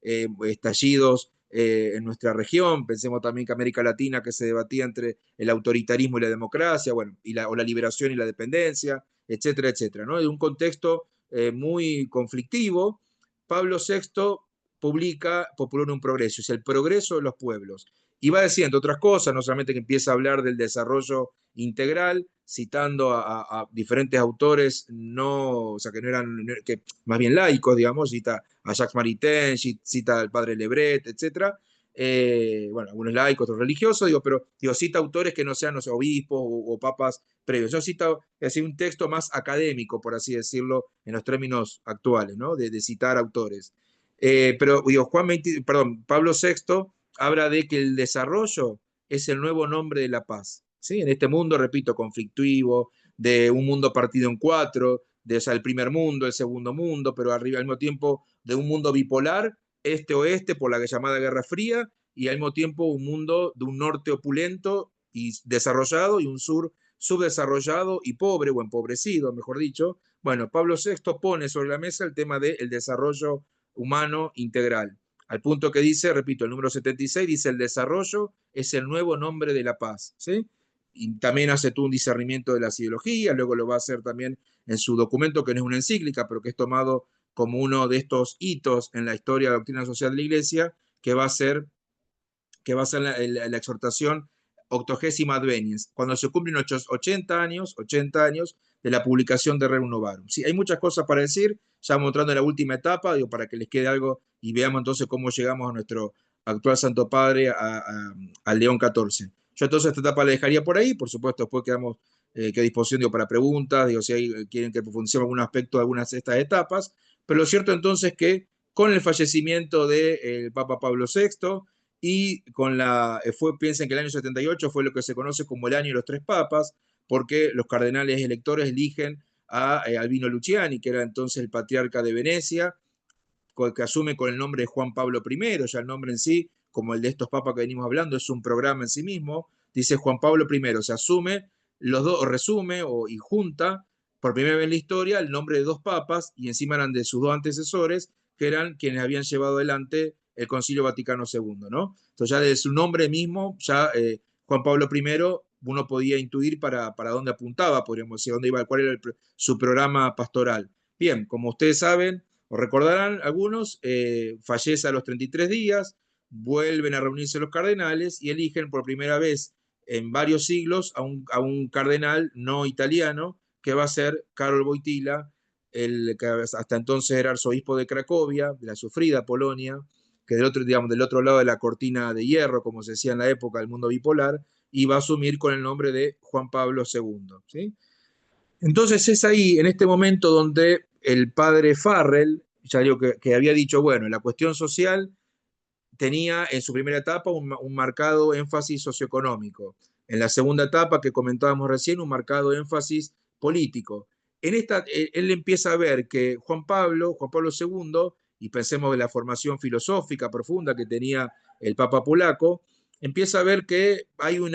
estallidos en nuestra región. Pensemos también que América Latina, que se debatía entre el autoritarismo y la democracia, bueno, o la liberación y la dependencia, etcétera, etcétera, ¿no? En un contexto muy conflictivo, Pablo VI publica Populorum Progressio, es el progreso de los pueblos. Y va diciendo otras cosas, no solamente que empieza a hablar del desarrollo integral, citando a diferentes autores, o sea, que no eran, que más bien laicos, digamos, cita a Jacques Maritain, cita al padre Lebret, etc. Bueno, algunos laicos, otros religiosos, pero cita autores que no sean, no sé, obispos o papas previos. Yo cito así un texto más académico, por así decirlo, en los términos actuales, ¿no? De citar autores. Pero digo, Pablo VI habla de que el desarrollo es el nuevo nombre de la paz. ¿Sí? En este mundo, repito, conflictivo, de un mundo partido en cuatro, o sea, el primer mundo, el segundo mundo, pero arriba al mismo tiempo de un mundo bipolar, este-oeste, por la llamada Guerra Fría, y al mismo tiempo un mundo de un norte opulento y desarrollado y un sur subdesarrollado y pobre o empobrecido, mejor dicho. Bueno, Pablo VI pone sobre la mesa el tema del desarrollo humano integral. Al punto que dice, repito, el número 76 dice, el desarrollo es el nuevo nombre de la paz, ¿sí? Y también hace tú un discernimiento de las ideologías, luego lo va a hacer también en su documento, que no es una encíclica, pero que es tomado como uno de estos hitos en la historia de la doctrina social de la Iglesia, que va a ser la exhortación octogésima adveniens, cuando se cumplen 80 años de la publicación de Rerum Novarum. Sí, hay muchas cosas para decir, ya vamos entrando en la última etapa, digo, para que les quede algo y veamos entonces cómo llegamos a nuestro actual Santo Padre, a León XIV. Yo entonces esta etapa la dejaría por ahí, por supuesto, después quedamos a disposición digo, para preguntas, digo, si quieren que profundicemos algún aspecto de algunas de estas etapas, pero lo cierto entonces es que con el fallecimiento del Papa Pablo VI, y piensen que el año 78 fue lo que se conoce como el año de los tres papas, porque los cardenales electores eligen a Albino Luciani, que era entonces el patriarca de Venecia, que asume con el nombre de Juan Pablo I, ya el nombre en sí como el de estos papas que venimos hablando, es un programa en sí mismo. Dice Juan Pablo I, se asume los dos, o resume y junta por primera vez en la historia el nombre de dos papas, y encima eran de sus dos antecesores, que eran quienes habían llevado adelante el Concilio Vaticano II, ¿no? Entonces ya desde su nombre mismo, ya Juan Pablo I, uno podía intuir para dónde apuntaba, podríamos decir, dónde iba, cuál era su programa pastoral. Bien, como ustedes saben, o recordarán algunos, fallece a los 33 días, vuelven a reunirse los cardenales y eligen por primera vez en varios siglos a un cardenal no italiano, que va a ser Karol Wojtyła, el que hasta entonces era arzobispo de Cracovia, de la sufrida Polonia, que del otro lado de la cortina de hierro, como se decía en la época del mundo bipolar, y va a asumir con el nombre de Juan Pablo II. ¿Sí? Entonces es ahí, en este momento, donde el padre Farrell, ya digo que había dicho, bueno, la cuestión social tenía en su primera etapa un marcado énfasis socioeconómico. En la segunda etapa, que comentábamos recién, un marcado énfasis político. En esta, él empieza a ver que Juan Pablo II, y pensemos en la formación filosófica profunda que tenía el Papa polaco, empieza a ver que hay un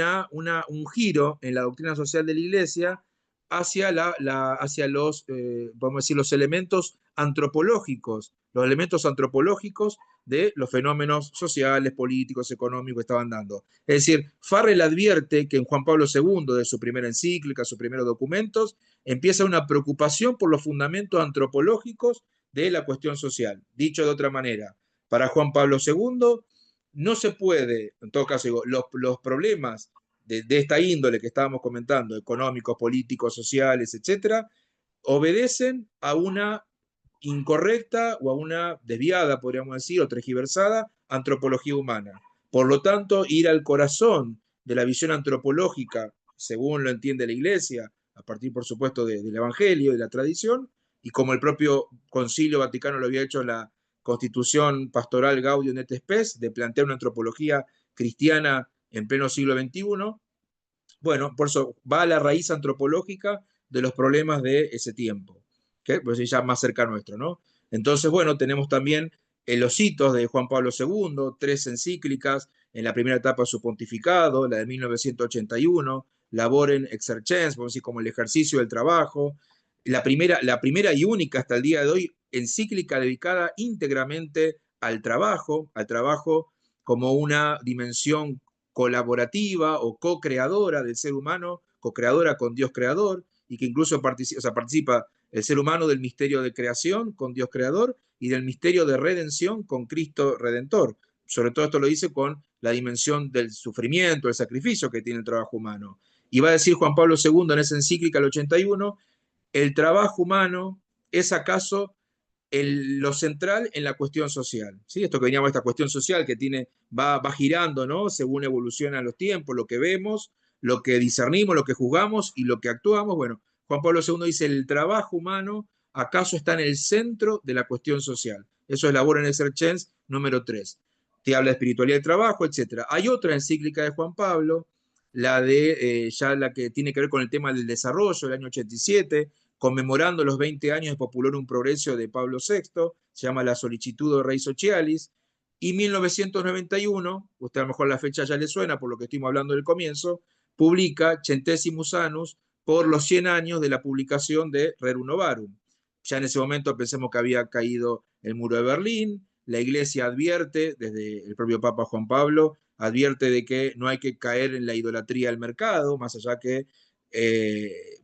giro en la doctrina social de la Iglesia hacia, hacia los, vamos a decir, los elementos antropológicos de los fenómenos sociales, políticos, económicos que estaban dando. Es decir, Farrell advierte que en Juan Pablo II, de su primera encíclica, sus primeros documentos, empieza una preocupación por los fundamentos antropológicos de la cuestión social. Dicho de otra manera, para Juan Pablo II no se puede, en todo caso, digo, los problemas de esta índole que estábamos comentando, económicos, políticos, sociales, etcétera, obedecen a una incorrecta o a una desviada, podríamos decir, o tergiversada antropología humana. Por lo tanto, ir al corazón de la visión antropológica, según lo entiende la Iglesia, a partir, por supuesto, del Evangelio y de la tradición, y como el propio Concilio Vaticano lo había hecho en la Constitución Pastoral Gaudium et Spes, de plantear una antropología cristiana en pleno siglo XXI, bueno, por eso va a la raíz antropológica de los problemas de ese tiempo, ¿okay? Pues ya más cerca nuestro, ¿no? Entonces, bueno, tenemos también los hitos de Juan Pablo II, 3 encíclicas en la primera etapa de su pontificado, la de 1981, Laborem Exercens, vamos a decir, como el ejercicio del trabajo, la primera y única hasta el día de hoy encíclica dedicada íntegramente al trabajo como una dimensión colaborativa o co-creadora del ser humano, co-creadora con Dios creador, y que incluso participa el ser humano del misterio de creación con Dios creador y del misterio de redención con Cristo redentor. Sobre todo esto lo dice con la dimensión del sufrimiento, el sacrificio que tiene el trabajo humano. Y va a decir Juan Pablo II en esa encíclica, el 81, el trabajo humano es acaso lo central en la cuestión social. ¿Sí? Esto que veníamos, esta cuestión social que va girando, ¿no? Según evolucionan los tiempos, lo que vemos, lo que discernimos, lo que juzgamos y lo que actuamos. Bueno, Juan Pablo II dice, el trabajo humano acaso está en el centro de la cuestión social. Eso es Laborem Exercens número 3. Te habla de espiritualidad del trabajo, etc. Hay otra encíclica de Juan Pablo, la la que tiene que ver con el tema del desarrollo, del año 87, conmemorando los 20 años de Populorum Progressio de Pablo VI, se llama La Sollicitudo Rei Socialis, y 1991, usted a lo mejor la fecha ya le suena por lo que estuvimos hablando del comienzo, publica Centesimus Annus por los 100 años de la publicación de Rerum Novarum. Ya en ese momento pensemos que había caído el muro de Berlín, la Iglesia advierte, desde el propio Papa Juan Pablo, advierte de que no hay que caer en la idolatría del mercado, más allá que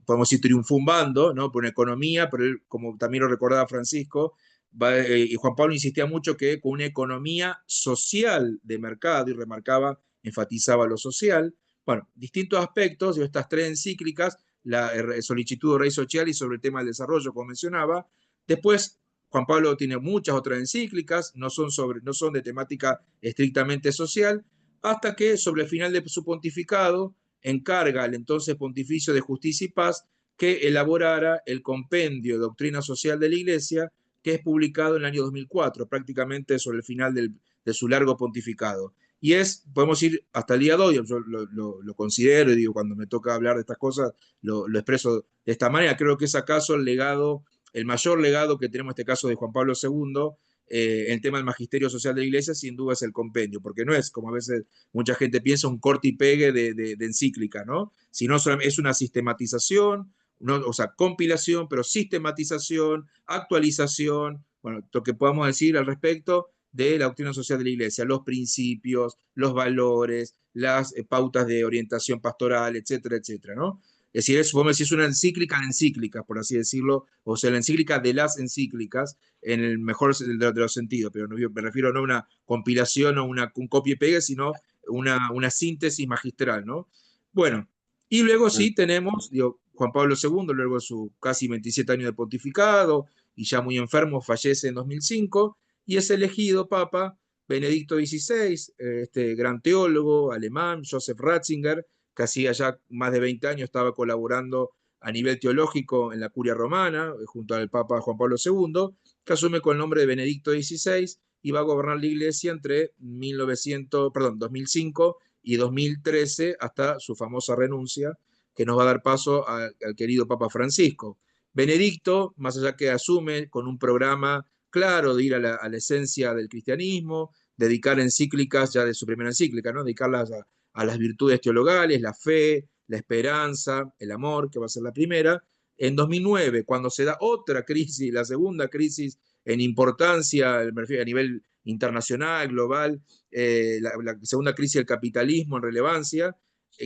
podemos decir triunfando, ¿no? Por una economía, pero él, como también lo recordaba Francisco, y Juan Pablo insistía mucho que con una economía social de mercado, y remarcaba, enfatizaba lo social. Bueno, distintos aspectos de estas 3 encíclicas, la Sollicitudo Rei Socialis sobre el tema del desarrollo, como mencionaba. Después, Juan Pablo tiene muchas otras encíclicas, no son de temática estrictamente social, hasta que sobre el final de su pontificado encarga al entonces Pontificio de Justicia y Paz que elaborara el compendio de doctrina social de la Iglesia, que es publicado en el año 2004, prácticamente sobre el final de su largo pontificado. Y podemos ir hasta el día de hoy, yo lo considero y digo, cuando me toca hablar de estas cosas, lo expreso de esta manera. Creo que es acaso el mayor legado que tenemos en este caso de Juan Pablo II, el tema del magisterio social de la Iglesia sin duda es el compendio, porque no es, como a veces mucha gente piensa, un corte y pegue de encíclica, ¿no? Sino es una sistematización, no, o sea, compilación, pero sistematización, actualización, bueno, lo que podamos decir al respecto de la doctrina social de la Iglesia, los principios, los valores, las pautas de orientación pastoral, etcétera, etcétera, ¿no? Es decir, podemos decir, es una encíclica de encíclicas, por así decirlo, o sea, la encíclica de las encíclicas, en el mejor de los sentidos, pero no, me refiero no a una compilación o un copia y pegue, sino una síntesis magistral, ¿no? Bueno, y luego sí tenemos, digo, Juan Pablo II, luego de sus casi 27 años de pontificado, y ya muy enfermo, fallece en 2005, y es elegido papa Benedicto XVI, este gran teólogo alemán, Joseph Ratzinger, que hacía ya más de 20 años estaba colaborando a nivel teológico en la curia romana, junto al Papa Juan Pablo II, que asume con el nombre de Benedicto XVI y va a gobernar la Iglesia entre 2005 y 2013 hasta su famosa renuncia, que nos va a dar paso al querido Papa Francisco. Benedicto, más allá que asume con un programa claro de ir a la esencia del cristianismo, dedicar encíclicas ya de su primera encíclica, ¿no? Dedicarlas a las virtudes teologales, la fe, la esperanza, el amor, que va a ser la primera. En 2009, cuando se da otra crisis, la segunda crisis en importancia a nivel internacional, global, la segunda crisis del capitalismo en relevancia,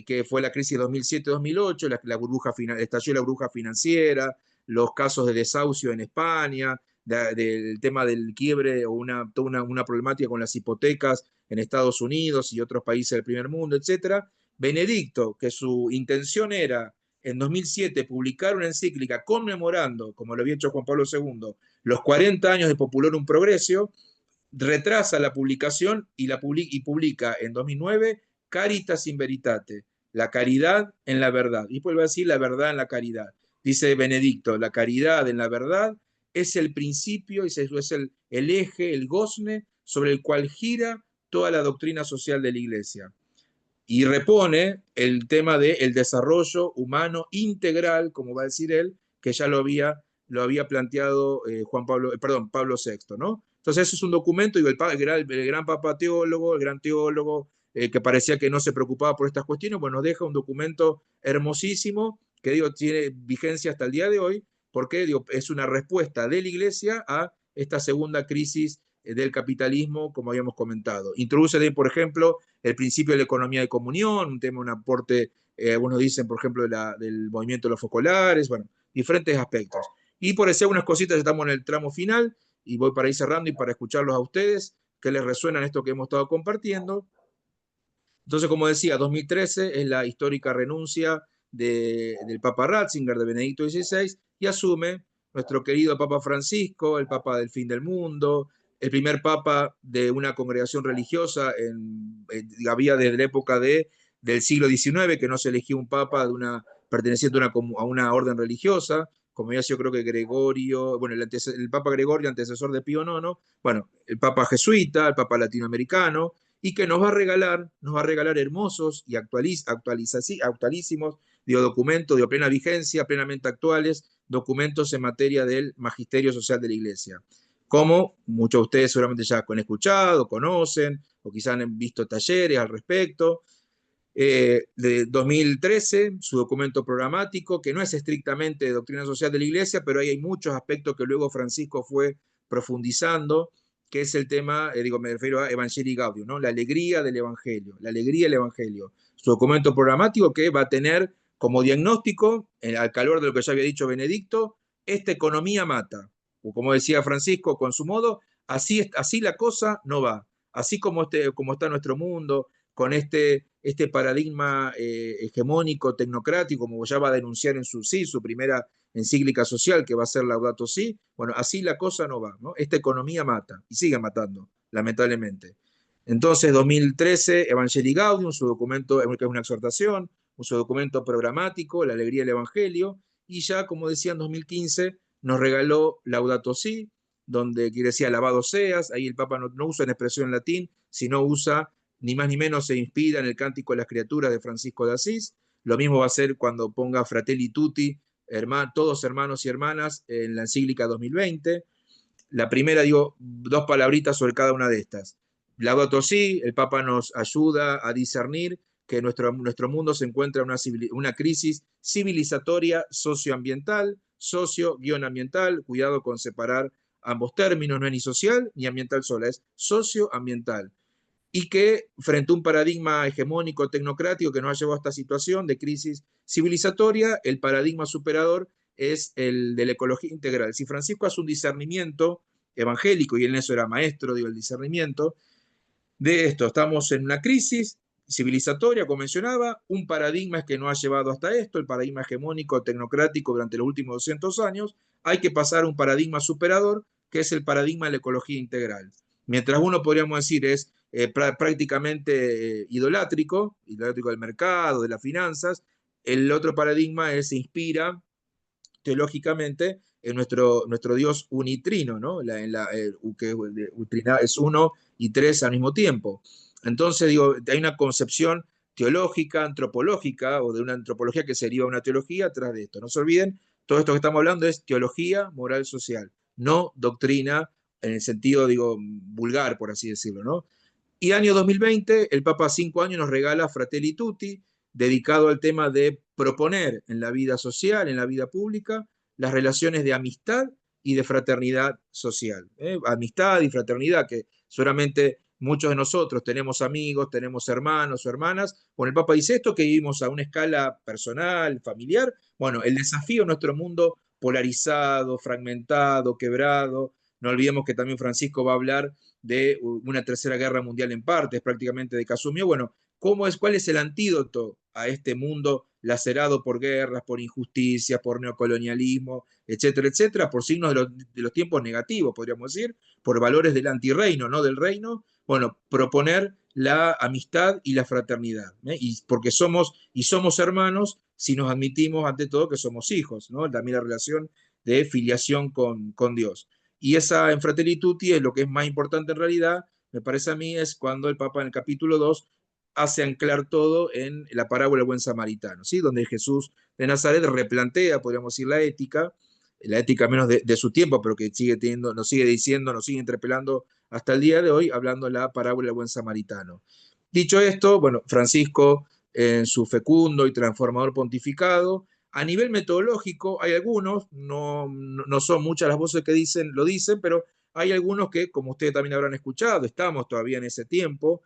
que fue la crisis de 2007-2008, estalló la burbuja financiera, los casos de desahucio en España, del tema del quiebre o una problemática con las hipotecas en Estados Unidos y otros países del primer mundo, etc. Benedicto, que su intención era en 2007 publicar una encíclica conmemorando, como lo había hecho Juan Pablo II, los 40 años de Populorum Progressio, retrasa la publicación y publica en 2009 Caritas in Veritate, la caridad en la verdad. Y vuelve a decir la verdad en la caridad. Dice Benedicto, la caridad en la verdad es el principio, es el eje, el gozne sobre el cual gira toda la doctrina social de la Iglesia. Y repone el tema del desarrollo humano integral, como va a decir él, que ya lo había planteado Pablo VI, ¿no? Entonces, eso es un documento, y el gran papa teólogo, el gran teólogo, que parecía que no se preocupaba por estas cuestiones, pues nos deja un documento hermosísimo, que digo, tiene vigencia hasta el día de hoy, porque digo, es una respuesta de la Iglesia a esta segunda crisis del capitalismo, como habíamos comentado. Introduce, por ejemplo, el principio de la economía de comunión, un tema, un aporte, algunos dicen, por ejemplo, del movimiento de los focolares, bueno, diferentes aspectos. Y por decir unas cositas, estamos en el tramo final, y voy para ir cerrando y para escucharlos a ustedes, que les resuenan esto que hemos estado compartiendo. Entonces, como decía, 2013 es la histórica renuncia del Papa Ratzinger, de Benedicto XVI, y asume nuestro querido Papa Francisco, el Papa del fin del mundo, el primer Papa de una congregación religiosa, había desde la época del siglo XIX, que no se elegía un Papa perteneciente a una orden religiosa, como ya yo creo que Gregorio, bueno, el Papa Gregorio, antecesor de Pío IX, bueno, el Papa jesuita, el Papa latinoamericano, y que nos va a regalar hermosos y actualísimos documentos de plena vigencia, plenamente actuales, documentos en materia del magisterio social de la Iglesia. Como muchos de ustedes seguramente ya han escuchado, conocen, o quizás han visto talleres al respecto. De 2013, su documento programático, que no es estrictamente de doctrina social de la Iglesia, pero ahí hay muchos aspectos que luego Francisco fue profundizando, que es el tema, me refiero a Evangelii Gaudium, ¿no? La alegría del Evangelio, la alegría del Evangelio. Su documento programático que va a tener como diagnóstico, al calor de lo que ya había dicho Benedicto, esta economía mata. O como decía Francisco, con su modo, así la cosa no va. Así como está nuestro mundo, con este paradigma hegemónico, tecnocrático, como ya va a denunciar en su primera encíclica social, que va a ser Laudato Si, bueno, así la cosa no va, ¿no? Esta economía mata, y sigue matando, lamentablemente. Entonces, 2013, Evangelii Gaudium, su documento, que es una exhortación, su documento programático, La alegría del Evangelio, y ya, como decía, en 2015, nos regaló Laudato Si, donde quiere decir alabado seas, ahí el Papa no usa una expresión en latín, sino usa, ni más ni menos se inspira en el Cántico de las Criaturas de Francisco de Asís. Lo mismo va a ser cuando ponga Fratelli Tutti, todos hermanos y hermanas, en la encíclica 2020. La primera, digo, dos palabritas sobre cada una de estas. Laudato Si, el Papa nos ayuda a discernir que nuestro mundo se encuentra en una crisis civilizatoria socioambiental, socio-ambiental, cuidado con separar ambos términos, no es ni social ni ambiental sola, es socioambiental. Y que frente a un paradigma hegemónico tecnocrático que nos ha llevado a esta situación de crisis civilizatoria, el paradigma superador es el de la ecología integral. Si Francisco hace un discernimiento evangélico, y en eso era maestro, digo, el discernimiento, de esto, estamos en una crisis civilizatoria, como mencionaba, un paradigma que nos ha llevado hasta esto, el paradigma hegemónico tecnocrático durante los últimos 200 años, hay que pasar a un paradigma superador, que es el paradigma de la ecología integral. Mientras uno, podríamos decir, es prácticamente idolátrico del mercado, de las finanzas, el otro paradigma se inspira teológicamente en nuestro Dios unitrino, ¿no? Que es uno y tres al mismo tiempo. Entonces, digo, hay una concepción teológica, antropológica, o de una antropología que sería una teología atrás de esto. No se olviden, todo esto que estamos hablando es teología moral social, no doctrina en el sentido, digo, vulgar, por así decirlo, ¿no? Y año 2020, el Papa 5 años nos regala Fratelli Tutti, dedicado al tema de proponer en la vida social, en la vida pública, las relaciones de amistad y de fraternidad social. Amistad y fraternidad, que seguramente muchos de nosotros tenemos amigos, tenemos hermanos o hermanas. Bueno, el Papa dice esto, que vivimos a una escala personal, familiar. Bueno, el desafío en nuestro mundo polarizado, fragmentado, quebrado. No olvidemos que también Francisco va a hablar de una tercera guerra mundial en partes, prácticamente de Casumio. Bueno, ¿cuál es el antídoto a este mundo lacerado por guerras, por injusticias, por neocolonialismo, etcétera, etcétera, por signos de los tiempos negativos, podríamos decir, por valores del antirreino, no del reino? Bueno, proponer la amistad y la fraternidad, y porque somos hermanos si nos admitimos ante todo que somos hijos, ¿no? También la relación de filiación con Dios. Y esa en Fratelli Tutti es lo que es más importante en realidad, me parece a mí, es cuando el Papa en el capítulo 2 hace anclar todo en la parábola del buen samaritano, ¿sí? Donde Jesús de Nazaret replantea, podríamos decir, la ética menos de su tiempo, pero que sigue teniendo, nos sigue diciendo, nos sigue interpelando hasta el día de hoy, hablando de la parábola del buen samaritano. Dicho esto, bueno, Francisco, en su fecundo y transformador pontificado, a nivel metodológico, hay algunos, no son muchas las voces que lo dicen, pero hay algunos que, como ustedes también habrán escuchado, estamos todavía en ese tiempo,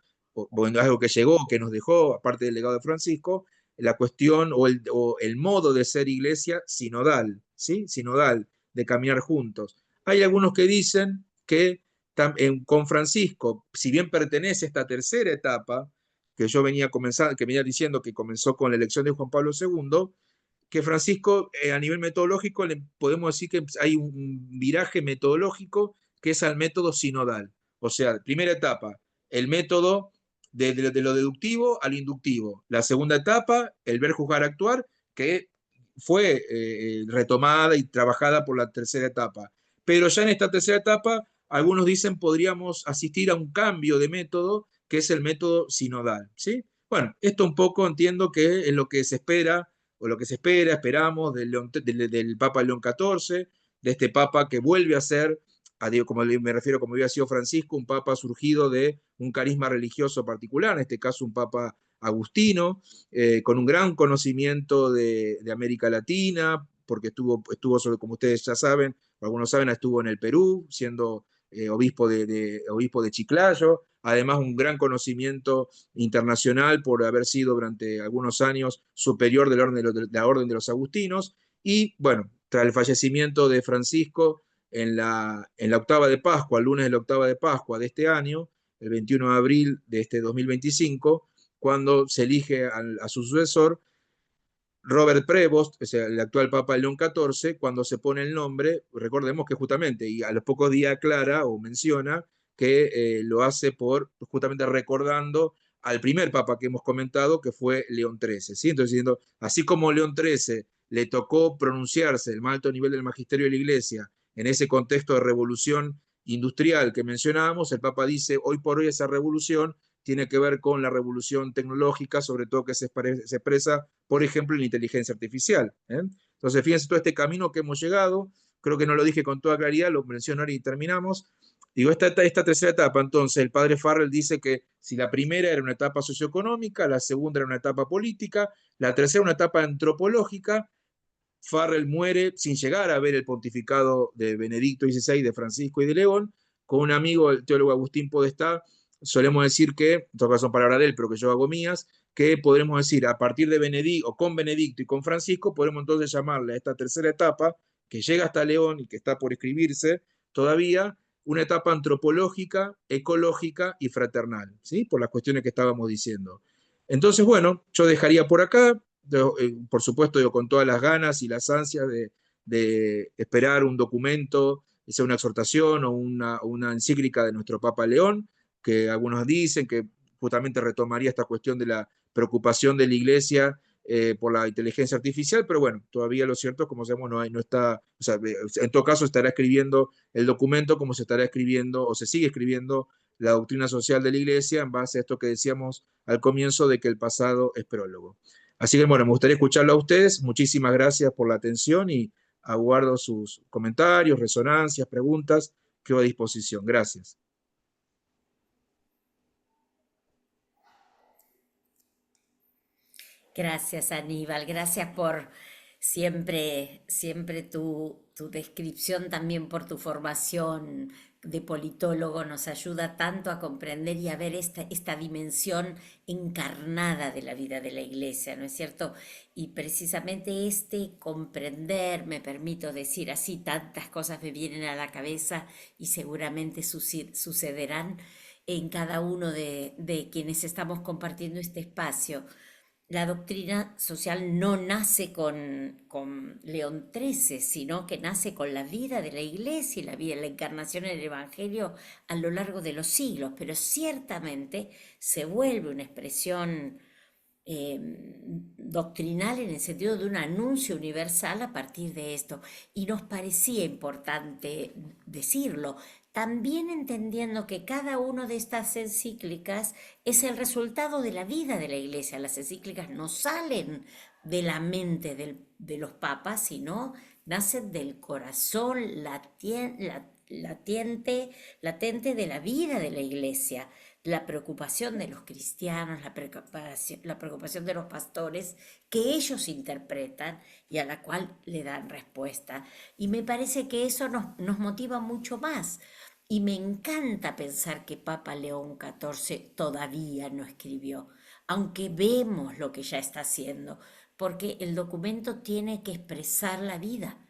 bueno, algo que llegó, que nos dejó, aparte del legado de Francisco, la cuestión o el modo de ser iglesia sinodal, ¿sí? Sinodal, de caminar juntos. Hay algunos que dicen que con Francisco, si bien pertenece a esta tercera etapa, que yo venía diciendo que comenzó con la elección de Juan Pablo II, que Francisco, a nivel metodológico, podemos decir que hay un viraje metodológico que es al método sinodal. O sea, primera etapa, el método de lo deductivo al inductivo. La segunda etapa, el ver, juzgar, actuar, que fue retomada y trabajada por la tercera etapa. Pero ya en esta tercera etapa, algunos dicen podríamos asistir a un cambio de método, que es el método sinodal, ¿sí? Bueno, esto un poco entiendo que es lo que se espera, o lo que se esperamos del Papa León XIV, de este Papa que vuelve a ser, como me refiero, como había sido Francisco, un Papa surgido de un carisma religioso particular, en este caso un Papa agustino, con un gran conocimiento de América Latina, porque estuvo como ustedes ya saben, o algunos saben, estuvo en el Perú, siendo obispo de Chiclayo, además un gran conocimiento internacional por haber sido durante algunos años superior de la orden de los agustinos, y bueno, tras el fallecimiento de Francisco en la octava de Pascua, el lunes de la octava de Pascua de este año, el 21 de abril de este 2025, cuando se elige a su sucesor, Robert Prevost, o sea, el actual Papa León XIV, cuando se pone el nombre, recordemos que justamente, y a los pocos días aclara o menciona que lo hace justamente recordando al primer Papa que hemos comentado, que fue León XIII, ¿sí? Entonces, diciendo, así como León XIII le tocó pronunciarse el más alto nivel del magisterio de la Iglesia en ese contexto de revolución industrial que mencionábamos, el Papa dice, hoy por hoy esa revolución tiene que ver con la revolución tecnológica, sobre todo que se expresa, por ejemplo, en la inteligencia artificial. Entonces, fíjense todo este camino que hemos llegado, creo que no lo dije con toda claridad, lo menciono ahora y terminamos. Digo, esta tercera etapa, entonces, el padre Farrell dice que si la primera era una etapa socioeconómica, la segunda era una etapa política, la tercera una etapa antropológica. Farrell muere sin llegar a ver el pontificado de Benedicto XVI, de Francisco y de León. Con un amigo, el teólogo Agustín Podestá, solemos decir que, en todo caso son palabras de él, pero que yo hago mías, que podremos decir a partir de Benedicto, o con Benedicto y con Francisco, podemos entonces llamarle a esta tercera etapa, que llega hasta León y que está por escribirse todavía, una etapa antropológica, ecológica y fraternal, ¿sí? Por las cuestiones que estábamos diciendo. Entonces, bueno, yo dejaría por acá, por supuesto, yo con todas las ganas y las ansias de esperar un documento, sea una exhortación o una encíclica de nuestro Papa León, que algunos dicen que justamente retomaría esta cuestión de la preocupación de la Iglesia por la inteligencia artificial, pero bueno, todavía lo cierto, como sabemos, no está, o sea, en todo caso estará escribiendo el documento como se estará escribiendo o se sigue escribiendo la doctrina social de la Iglesia en base a esto que decíamos al comienzo de que el pasado es prólogo. Así que bueno, me gustaría escucharlo a ustedes. Muchísimas gracias por la atención y aguardo sus comentarios, resonancias, preguntas. Quedo a disposición. Gracias. Gracias, Aníbal. Gracias por siempre tu descripción, también por tu formación de politólogo. Nos ayuda tanto a comprender y a ver esta dimensión encarnada de la vida de la Iglesia, ¿no es cierto? Y precisamente este comprender, me permito decir así, tantas cosas me vienen a la cabeza y seguramente sucederán en cada uno de quienes estamos compartiendo este espacio. La doctrina social no nace con León XIII, sino que nace con la vida de la Iglesia y la encarnación en el Evangelio a lo largo de los siglos, pero ciertamente se vuelve una expresión doctrinal en el sentido de un anuncio universal a partir de esto. Y nos parecía importante decirlo, también entendiendo que cada una de estas encíclicas es el resultado de la vida de la Iglesia. Las encíclicas no salen de la mente de los papas, sino nacen del corazón latente de la vida de la Iglesia, la preocupación de los cristianos, la preocupación de los pastores, que ellos interpretan y a la cual le dan respuesta. Y me parece que eso nos motiva mucho más. Y me encanta pensar que Papa León XIV todavía no escribió, aunque vemos lo que ya está haciendo, porque el documento tiene que expresar la vida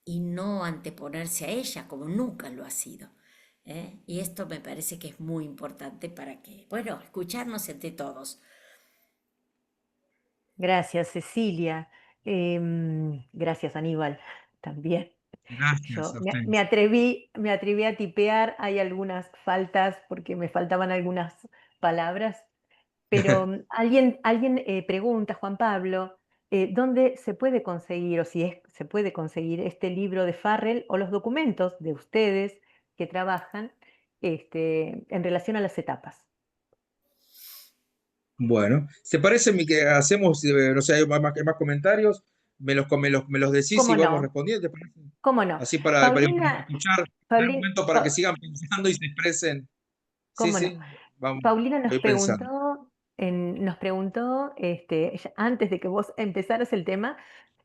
y no anteponerse a ella como nunca lo ha sido. Y esto me parece que es muy importante para que, bueno, escucharnos entre todos. Gracias, Cecilia. Gracias, Aníbal, también. Gracias Yo a me ustedes. atreví a tipear, hay algunas faltas porque me faltaban algunas palabras, pero alguien pregunta, Juan Pablo, ¿dónde se puede conseguir o si se puede conseguir este libro de Farrell o los documentos de ustedes que trabajan en relación a las etapas? Bueno, ¿se parece que hacemos, no sé, hay más comentarios? Me los decís y ¿Cómo vamos no? respondiendo, ¿te parece? ¿Cómo no? Así para Paulina, escuchar, dar un Pauli- momento para que Pa- sigan pensando y se expresen. Sí, ¿Cómo no? sí, vamos, Paulina voy pensando. nos preguntó antes de que vos empezaras el tema,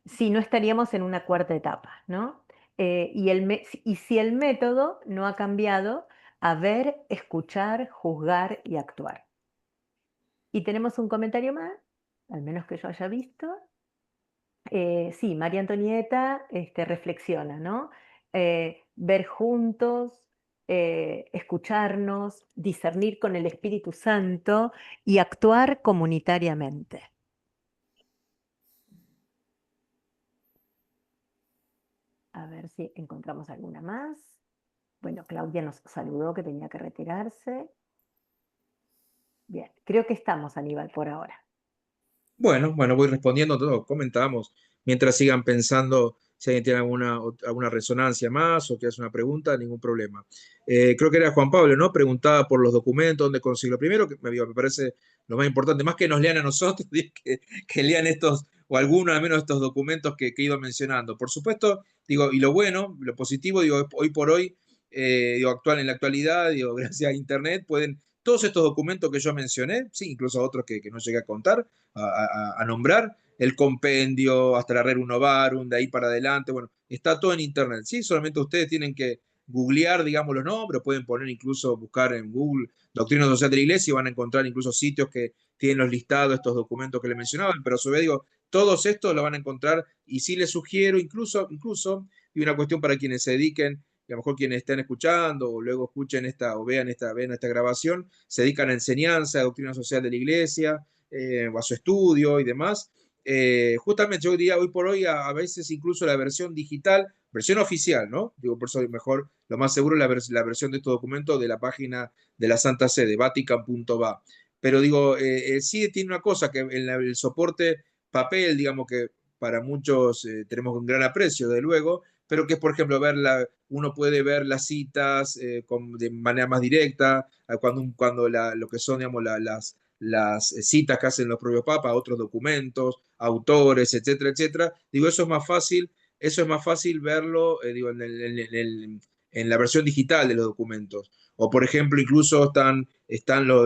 si no estaríamos en una cuarta etapa, ¿no? Y si el método no ha cambiado a ver, escuchar, juzgar y actuar. Y tenemos un comentario más, al menos que yo haya visto. Sí, María Antonieta reflexiona, ¿no? Ver juntos, escucharnos, discernir con el Espíritu Santo y actuar comunitariamente. A ver si encontramos alguna más. Bueno, Claudia nos saludó que tenía que retirarse. Bien, creo que estamos, Aníbal, por ahora. Bueno, voy respondiendo todo, comentamos. Mientras sigan pensando si alguien tiene alguna resonancia más o que hace una pregunta, ningún problema. Creo que era Juan Pablo, ¿no? Preguntaba por los documentos, dónde consigo. Primero, que me parece lo más importante, más que nos lean a nosotros, que lean estos, o algunos al menos estos documentos que he ido mencionando. Por supuesto, Digo, y lo bueno, lo positivo, digo, hoy por hoy, digo, en la actualidad, digo, gracias a Internet, pueden, todos estos documentos que yo mencioné, sí, incluso otros que no llegué a contar, a nombrar, el compendio, hasta la Rerum Novarum, de ahí para adelante, bueno, está todo en Internet, ¿sí? Solamente ustedes tienen que googlear, digamos, los nombres, pueden poner incluso, buscar en Google Doctrina Social de la Iglesia y van a encontrar incluso sitios que tienen los listados, estos documentos que les mencionaban, pero a su vez, digo, todos estos lo van a encontrar y sí les sugiero, incluso, y una cuestión para quienes se dediquen, y a lo mejor quienes estén escuchando o luego escuchen esta o vean esta grabación, se dedican a enseñanza, a doctrina social de la iglesia, o a su estudio y demás. Justamente yo diría hoy por hoy a veces incluso la versión digital, versión oficial, ¿no? Digo, por eso mejor, lo más seguro la versión de estos documentos de la página de la Santa Sede, vatican.va. Pero digo, sí tiene una cosa que en el soporte papel, digamos que para muchos tenemos un gran aprecio, de luego, pero que es, por ejemplo, uno puede ver las citas de manera más directa, cuando lo que son, digamos, las citas que hacen los propios papas, otros documentos, autores, etcétera, etcétera. Digo, eso es más fácil verlo, digo, en la versión digital de los documentos. O, por ejemplo, incluso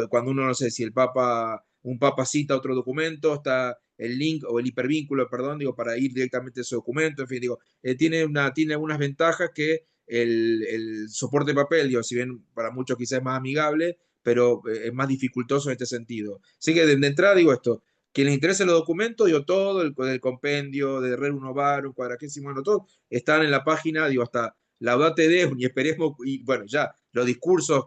cuando uno, no sé, si un papa cita otro documento, está el link o el hipervínculo, perdón, digo, para ir directamente a ese documento, en fin, digo, tiene algunas ventajas que el soporte de papel, digo, si bien para muchos quizás es más amigable, pero es más dificultoso en este sentido. Así que de entrada digo esto, quien les interese los documentos, digo, todo, el compendio de Rerum Novarum, Quadragésimo Anno, todo, están en la página, digo, hasta Laudate Deum, y esperemos, y bueno, ya, los discursos,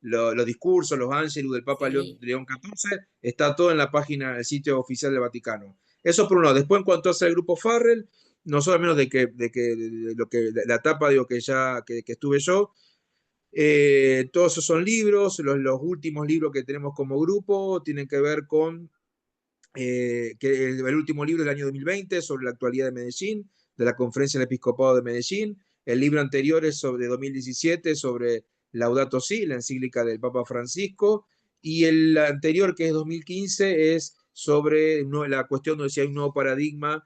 los ángelus del Papa Sí. León XIV, está todo en la página, el sitio oficial del Vaticano. Eso por un lado. Después, en cuanto a el grupo Farrell, no solo menos de la etapa, digo, que estuve yo, todos esos son libros, los últimos libros que tenemos como grupo tienen que ver con que el último libro del año 2020 sobre la actualidad de Medellín, de la Conferencia del Episcopado de Medellín. El libro anterior es sobre 2017, sobre Laudato Si, la encíclica del Papa Francisco. Y el anterior, que es 2015, es sobre la cuestión de si hay un nuevo paradigma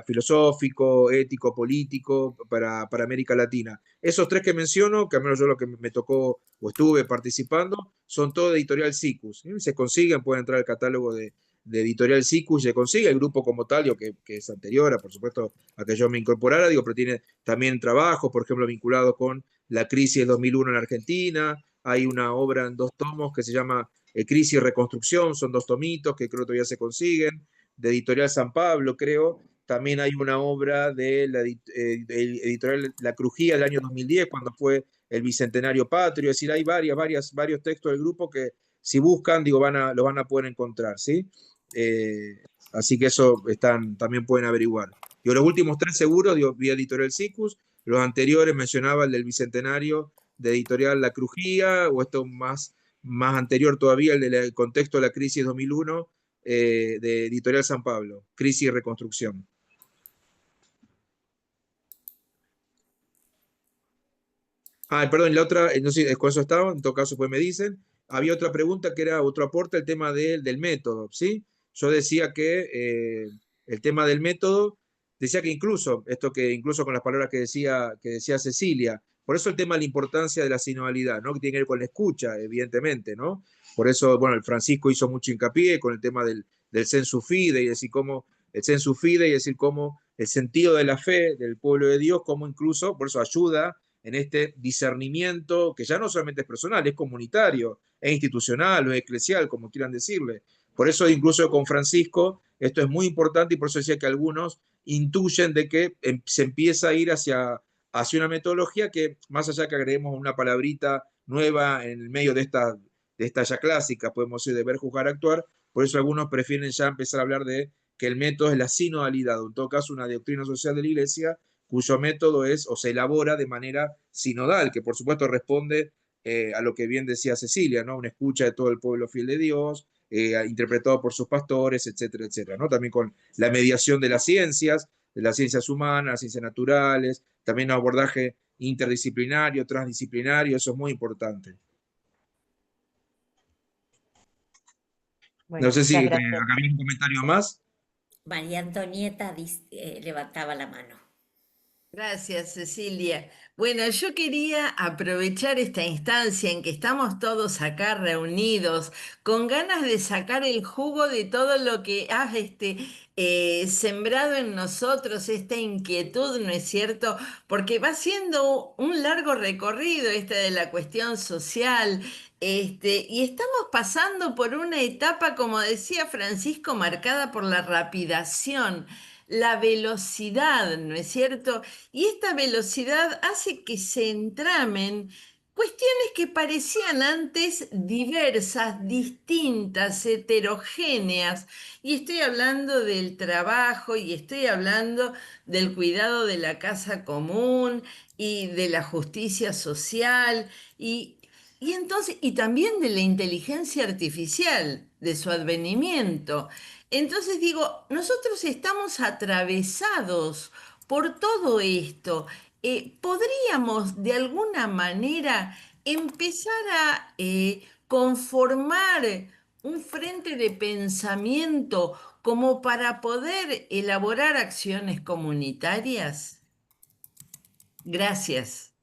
filosófico, ético, político para América Latina. Esos tres que menciono, que al menos yo lo que me tocó o estuve participando, son todo de Editorial Siccus. Se consiguen, pueden entrar al catálogo de Editorial Siccus, se consigue el grupo como tal, digo, que es anterior, por supuesto, a que yo me incorporara, digo, pero tiene también trabajos, por ejemplo, vinculados con la crisis del 2001 en Argentina. Hay una obra en 2 tomos que se llama Crisis y Reconstrucción, son 2 tomitos que creo que todavía se consiguen, de Editorial San Pablo, creo. También hay una obra de la editorial La Crujía del año 2010, cuando fue el Bicentenario Patrio. Es decir, hay varios textos del grupo que si buscan, digo, lo van a poder encontrar, ¿sí? Así que eso también pueden averiguar. Digo, los últimos 3 seguros, digo, vía Editorial Siccus. Los anteriores mencionaba el del Bicentenario de Editorial La Crujía, o esto más anterior todavía, el del contexto de la crisis 2001, de Editorial San Pablo, Crisis y Reconstrucción. Perdón, la otra, no sé, con eso estaba, en todo caso pues me dicen. Había otra pregunta que era otro aporte, el tema del método, ¿sí? Yo decía que el tema del método, decía que incluso con las palabras que decía Cecilia, por eso el tema de la importancia de la sinodalidad, ¿no? Que tiene que ver con la escucha, evidentemente, ¿no? Por eso, bueno, el Francisco hizo mucho hincapié con el tema del sensu fide, y decir cómo el sensu fide, y decir cómo el sentido de la fe del pueblo de Dios, cómo incluso, por eso ayuda en este discernimiento que ya no solamente es personal, es comunitario, es institucional o es eclesial, como quieran decirle. Por eso incluso con Francisco esto es muy importante, y por eso decía que algunos intuyen de que se empieza a ir hacia una metodología que, más allá que agreguemos una palabrita nueva en el medio de esta ya clásica, podemos decir, de ver, juzgar, actuar, por eso algunos prefieren ya empezar a hablar de que el método es la sinodalidad, o en todo caso una doctrina social de la Iglesia, cuyo método es o se elabora de manera sinodal, que por supuesto responde a lo que bien decía Cecilia, ¿no? Una escucha de todo el pueblo fiel de Dios, interpretado por sus pastores, etcétera, etcétera, ¿no? También con la mediación de las ciencias humanas, las ciencias naturales, también un abordaje interdisciplinario, transdisciplinario, eso es muy importante. Bueno, No sé si muchas acá gracias. había un comentario más. María Antonieta levantaba la mano. Gracias, Cecilia. Bueno, yo quería aprovechar esta instancia en que estamos todos acá reunidos, con ganas de sacar el jugo de todo lo que has sembrado en nosotros, esta inquietud, ¿no es cierto? Porque va siendo un largo recorrido este de la cuestión social, y estamos pasando por una etapa, como decía Francisco, marcada por la rapidación, la velocidad, ¿no es cierto? Y esta velocidad hace que se entramen cuestiones que parecían antes diversas, distintas, heterogéneas. Y estoy hablando del trabajo y estoy hablando del cuidado de la casa común y de la justicia social y entonces, y también de la inteligencia artificial, de su advenimiento. Entonces digo, nosotros estamos atravesados por todo esto. ¿Podríamos de alguna manera empezar a conformar un frente de pensamiento como para poder elaborar acciones comunitarias? Gracias.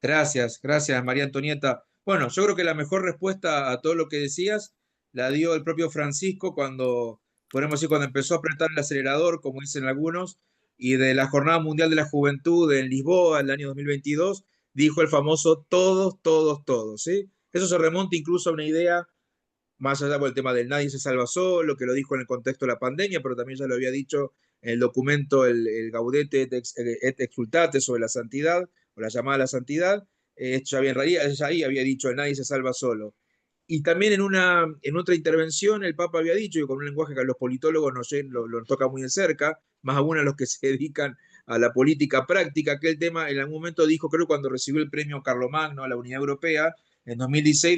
Gracias, gracias María Antonieta. Bueno, yo creo que la mejor respuesta a todo lo que decías la dio el propio Francisco cuando, podemos decir, cuando empezó a apretar el acelerador, como dicen algunos, y de la Jornada Mundial de la Juventud en Lisboa, el año 2022, dijo el famoso todos, todos, todos, ¿sí? Eso se remonta incluso a una idea más allá por el tema del nadie se salva solo, que lo dijo en el contexto de la pandemia, pero también ya lo había dicho en el documento el Gaudete et Exsultate sobre la santidad, o la llamada a la santidad. Ya ahí había dicho el nadie se salva solo. Y también en otra intervención el Papa había dicho, y con un lenguaje que a los politólogos lo toca muy de cerca, más aún a los que se dedican a la política práctica, que el tema en algún momento dijo, creo cuando recibió el premio Carlomagno a la Unidad Europea, en 2016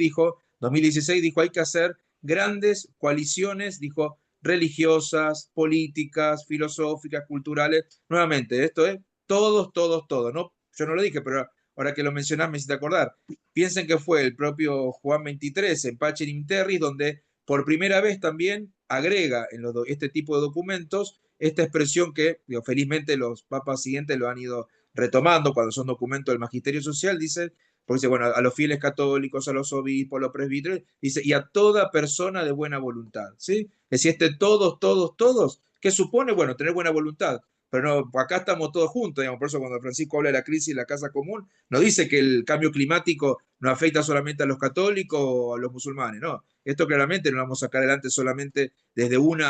dijo, hay que hacer grandes coaliciones, dijo, religiosas, políticas, filosóficas, culturales. Nuevamente, esto es todos, todos, todos. ¿No? Yo no lo dije, pero ahora que lo mencionás me hiciste acordar. Piensen que fue el propio Juan 23 en Pacem Terris, donde por primera vez también agrega en este tipo de documentos esta expresión que, digo, felizmente los papas siguientes lo han ido retomando cuando son documentos del magisterio social, dice, porque dice, bueno, a los fieles católicos, a los obispos, a los presbíteros, dice, y a toda persona de buena voluntad, ¿sí? Es decir, todos, todos, todos, ¿qué supone? Bueno, tener buena voluntad, pero no, acá estamos todos juntos, digamos, por eso cuando Francisco habla de la crisis de la casa común, no dice que el cambio climático no afecta solamente a los católicos o a los musulmanes, no, esto claramente no lo vamos a sacar adelante solamente desde un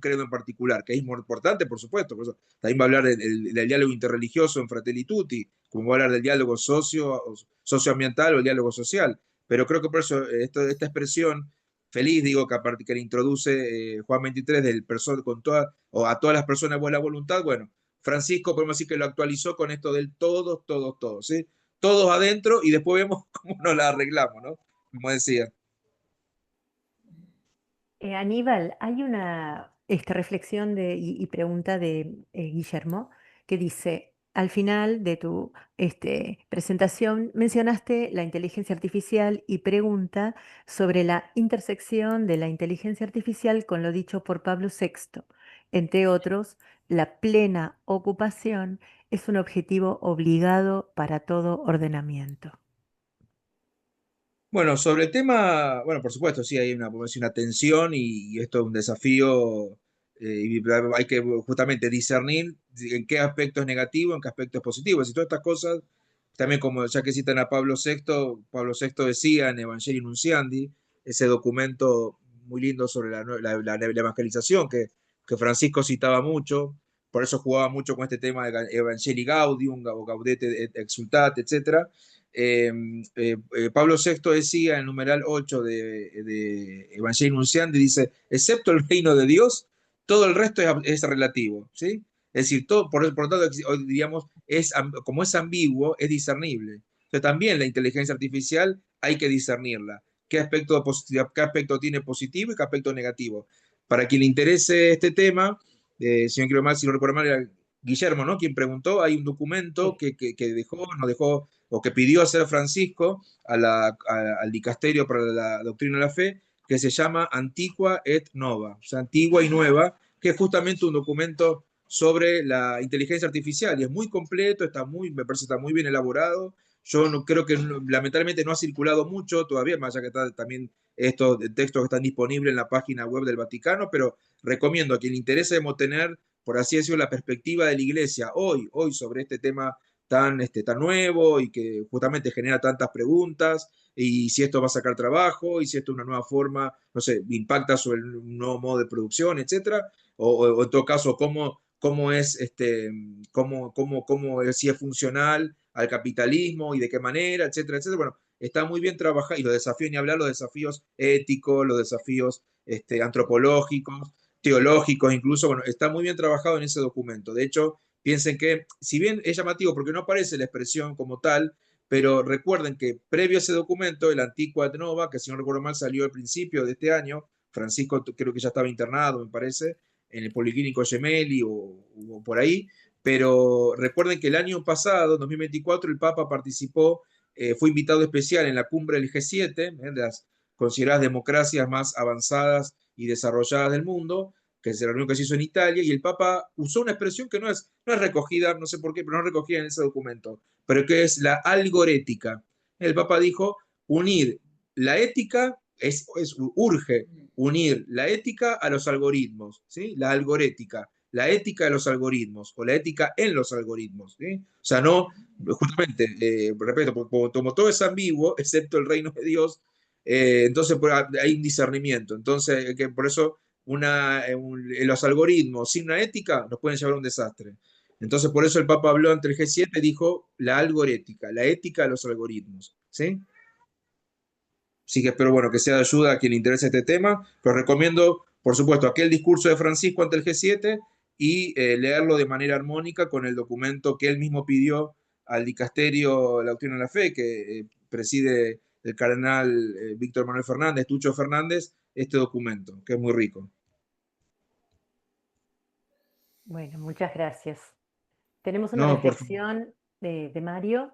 credo en particular, que es muy importante, por supuesto, por eso también va a hablar del diálogo interreligioso en Fratelli Tutti, como va a hablar del diálogo socioambiental o el diálogo social, pero creo que por eso esta expresión feliz, digo, que le introduce Juan 23 con o a todas las personas de buena voluntad, bueno, Francisco podemos decir que lo actualizó con esto del todos, todos, todos, ¿sí? Todos adentro y después vemos cómo nos la arreglamos, ¿no? Como decía. Aníbal, hay una reflexión y pregunta de Guillermo que dice, al final de tu presentación mencionaste la inteligencia artificial y pregunta sobre la intersección de la inteligencia artificial con lo dicho por Pablo VI. Entre otros, la plena ocupación es un objetivo obligado para todo ordenamiento. Bueno, sobre el tema, bueno, por supuesto, sí, hay una tensión y esto es un desafío y hay que justamente discernir en qué aspecto es negativo, en qué aspecto es positivo. Y todas estas cosas, también como ya que citan a Pablo VI decía en Evangelii Nunciandi, ese documento muy lindo sobre la evangelización que Francisco citaba mucho, por eso jugaba mucho con este tema de Evangelii Gaudium, o Gaudete et Exsultate, etcétera. Pablo VI decía en el numeral 8 de Evangelii Nunciandi, dice, excepto el reino de Dios, todo el resto es relativo, ¿sí? Es decir, todo, por lo tanto, hoy diríamos, como es ambiguo, es discernible. Entonces también la inteligencia artificial hay que discernirla. Qué aspecto tiene positivo y qué aspecto negativo? Para quien le interese este tema, si no quiero mal, si no recuerdo mal, era Guillermo, ¿no? Quien preguntó, hay un documento Sí. que nos dejó o que pidió hacer Francisco al dicasterio para la doctrina de la fe, que se llama Antigua et Nova, o sea, antigua y nueva, que es justamente un documento sobre la inteligencia artificial y es muy completo, me parece que está muy bien elaborado. Yo no, creo que lamentablemente no ha circulado mucho todavía, más allá que está también estos textos que están disponibles en la página web del Vaticano, pero recomiendo a quien le interese tener, por así decirlo, la perspectiva de la Iglesia hoy sobre este tema tan nuevo y que justamente genera tantas preguntas, y si esto va a sacar trabajo, y si esto es una nueva forma, no sé, impacta sobre un nuevo modo de producción, etcétera, o en todo caso, cómo es, si es funcional al capitalismo y de qué manera, etcétera, etcétera. Bueno, está muy bien trabajado, y los desafíos, ni hablar, los desafíos éticos, los desafíos antropológicos, teológicos, incluso, bueno, está muy bien trabajado en ese documento. De hecho, piensen que, si bien es llamativo porque no aparece la expresión como tal, pero recuerden que previo a ese documento, el Antiqua et Nova, que si no recuerdo mal salió al principio de este año, Francisco creo que ya estaba internado, me parece, en el Policlínico Gemelli o por ahí, pero recuerden que el año pasado, en 2024, el Papa participó, fue invitado especial en la cumbre del G7, de las consideradas democracias más avanzadas y desarrolladas del mundo, que es la reunión que se hizo en Italia, y el Papa usó una expresión que no es recogida, no sé por qué, pero no es recogida en ese documento, pero que es la algorética. El Papa dijo, unir la ética, urge unir la ética a los algoritmos, ¿sí? La algorética, la ética de los algoritmos, o la ética en los algoritmos, ¿sí? O sea, no, justamente, repito, como todo es ambiguo, excepto el reino de Dios, entonces hay un discernimiento. Entonces, que por eso los algoritmos sin una ética nos pueden llevar a un desastre. Entonces, por eso el Papa habló ante el G7, dijo la algorética, la ética de los algoritmos, ¿sí? Así que espero, bueno, que sea de ayuda a quien le interese este tema. Pero recomiendo, por supuesto, aquel discurso de Francisco ante el G7 y leerlo de manera armónica con el documento que él mismo pidió al dicasterio La Doctrina de la Fe, que preside el cardenal Víctor Manuel Fernández, Tucho Fernández, este documento, que es muy rico. Bueno, muchas gracias. Tenemos una No, por favor. reflexión de Mario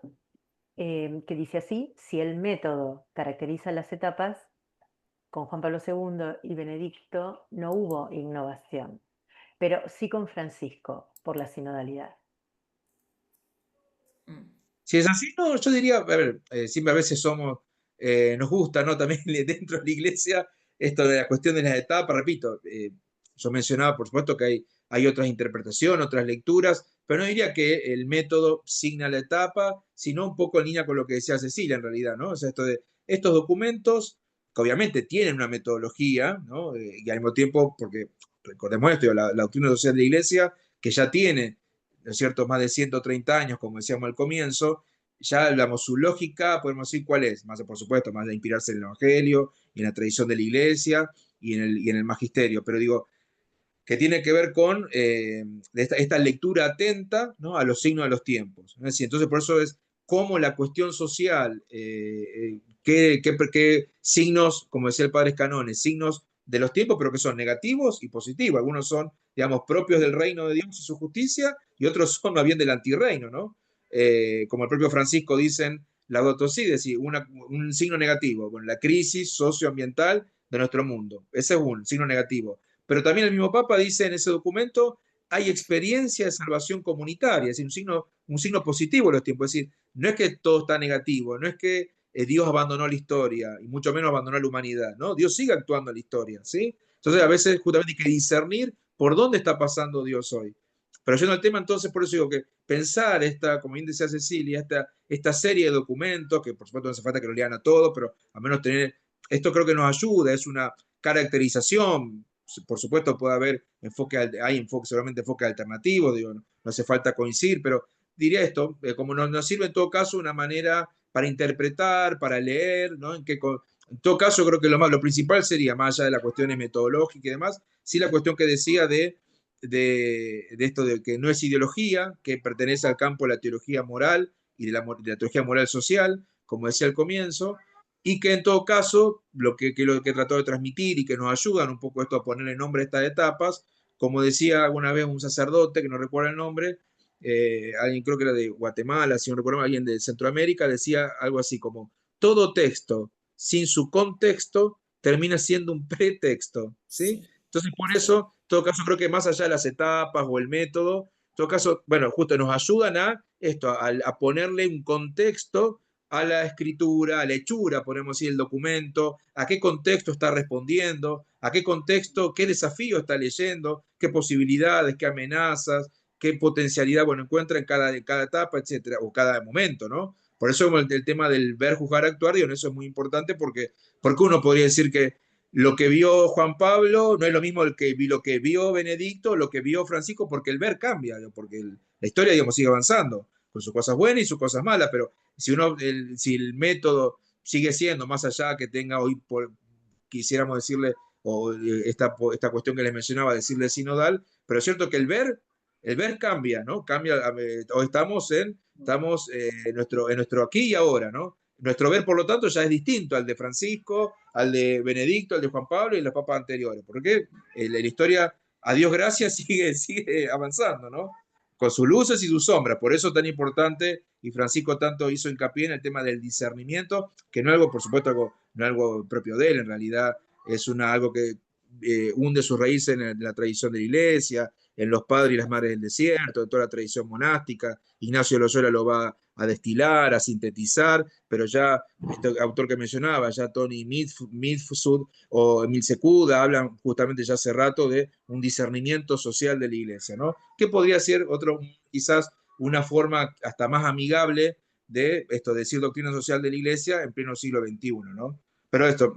que dice así: si el método caracteriza las etapas, con Juan Pablo II y Benedicto no hubo innovación, pero sí con Francisco, por la sinodalidad. Si es así, no, yo diría, a ver, siempre a veces nos gusta, ¿no? También dentro de la iglesia, esto de la cuestión de las etapas, repito, yo mencionaba, por supuesto, que hay otras interpretaciones, otras lecturas, pero no diría que el método signa la etapa, sino un poco en línea con lo que decía Cecilia, en realidad, ¿no? O sea, estos documentos, que obviamente tienen una metodología, ¿no? Y al mismo tiempo, porque recordemos esto, la doctrina social de la iglesia, que ya tiene, ¿no es cierto?, más de 130 años, como decíamos al comienzo, ya hablamos su lógica, podemos decir cuál es, más por supuesto, más de inspirarse en el Evangelio y en la tradición de la iglesia y en el magisterio, pero digo, que tiene que ver con esta lectura atenta, ¿no?, a los signos de los tiempos. ¿No? Entonces, por eso es cómo la cuestión social, qué signos, como decía el padre Escanones, signos de los tiempos, pero que son negativos y positivos. Algunos son, digamos, propios del reino de Dios y su justicia, y otros son más bien del antirreino, ¿no? Como el propio Francisco dicen, Laudato Si, es decir, un signo negativo, con la crisis socioambiental de nuestro mundo. Ese es un signo negativo. Pero también el mismo Papa dice en ese documento, hay experiencia de salvación comunitaria, es decir, un signo positivo en los tiempos. Es decir, no es que todo está negativo, no es que Dios abandonó la historia, y mucho menos abandonó la humanidad, ¿no? Dios sigue actuando en la historia, ¿sí? Entonces, a veces justamente hay que discernir por dónde está pasando Dios hoy. Pero yendo al tema, entonces, por eso digo que pensar como bien decía Cecilia, esta serie de documentos, que por supuesto no hace falta que lo lean a todos, pero al menos tener, esto creo que nos ayuda, es una caracterización. Por supuesto puede haber seguramente enfoque alternativo, digo, no hace falta coincidir, pero diría esto, como nos sirve en todo caso una manera para interpretar, para leer, ¿no? En todo caso creo que lo principal sería, más allá de las cuestiones metodológicas y demás, sí la cuestión que decía de esto de que no es ideología, que pertenece al campo de la teología moral y de la teología moral social, como decía al comienzo, y que en todo caso, lo que he tratado de transmitir y que nos ayudan un poco esto a ponerle nombre a estas etapas, como decía alguna vez un sacerdote, que no recuerdo el nombre, alguien creo que era de Guatemala, si no recuerdo, alguien de Centroamérica, decía algo así como, todo texto sin su contexto termina siendo un pretexto, ¿sí? Sí. Entonces, por eso, todo caso, creo que más allá de las etapas o el método, en todo caso, bueno, justo nos ayudan a esto, a ponerle un contexto a la escritura, a la hechura, podemos decir, el documento, a qué contexto está respondiendo, a qué contexto, qué desafío está leyendo, qué posibilidades, qué amenazas, qué potencialidad, bueno, encuentra en cada etapa, etcétera, o cada momento, ¿no? Por eso el tema del ver, juzgar, actuar, digo, eso es muy importante porque uno podría decir que lo que vio Juan Pablo no es lo mismo lo que vio Benedicto, lo que vio Francisco, porque el ver cambia, porque la historia, digamos, sigue avanzando, con sus cosas buenas y sus cosas malas, pero si el método sigue siendo, más allá que tenga hoy, quisiéramos decirle, o esta cuestión que les mencionaba, decirle sinodal, pero es cierto que el ver cambia, ¿no? Cambia, hoy estamos en nuestro aquí y ahora, ¿no? Nuestro ver, por lo tanto, ya es distinto al de Francisco, al de Benedicto, al de Juan Pablo y los papas anteriores, porque la historia, a Dios gracias, sigue avanzando, ¿no? Con sus luces y sus sombras. Por eso es tan importante, y Francisco tanto hizo hincapié en el tema del discernimiento, que no es algo, por supuesto, no es algo propio de él, en realidad es algo que hunde sus raíces en la tradición de la iglesia, en los padres y las madres del desierto, en toda la tradición monástica. Ignacio Loyola lo va a destilar, a sintetizar, pero ya este autor que mencionaba, ya Tony Midfusud o Emil Secuda, hablan justamente ya hace rato de un discernimiento social de la iglesia, ¿no? Que podría ser quizás una forma hasta más amigable de decir doctrina social de la iglesia en pleno siglo XXI, ¿no? Pero esto,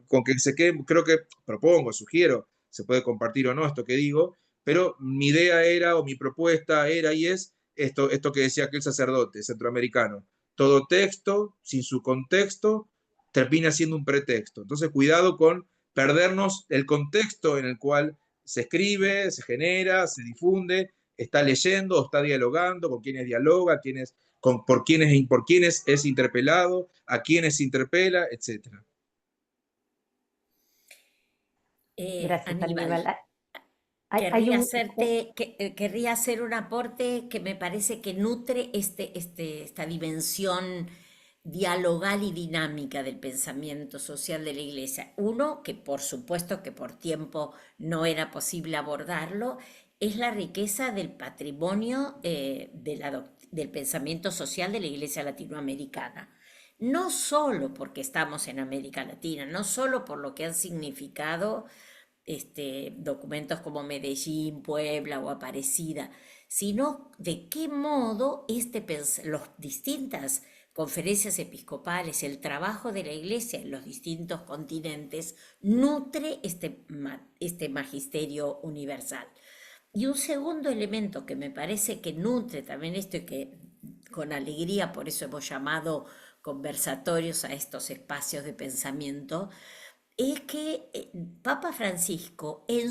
con que se quede, creo que propongo, sugiero, se puede compartir o no esto que digo, pero mi idea era, o mi propuesta era y es esto que decía aquel sacerdote centroamericano. Todo texto, sin su contexto, termina siendo un pretexto. Entonces, cuidado con perdernos el contexto en el cual se escribe, se genera, se difunde, está leyendo o está dialogando, con quienes dialoga, por quienes es interpelado, a quienes interpela, etc. Gracias, Aníbal, Aníbal. Hay querría hacer un aporte que me parece que nutre esta dimensión dialogal y dinámica del pensamiento social de la Iglesia. Uno, que por supuesto que por tiempo no era posible abordarlo, es la riqueza del patrimonio del pensamiento social de la Iglesia latinoamericana. No solo porque estamos en América Latina, no solo por lo que han significado documentos como Medellín, Puebla o Aparecida, sino de qué modo las distintas conferencias episcopales, el trabajo de la Iglesia en los distintos continentes nutre este magisterio universal. Y un segundo elemento que me parece que nutre también esto y que con alegría por eso hemos llamado conversatorios a estos espacios de pensamiento, es que Papa Francisco en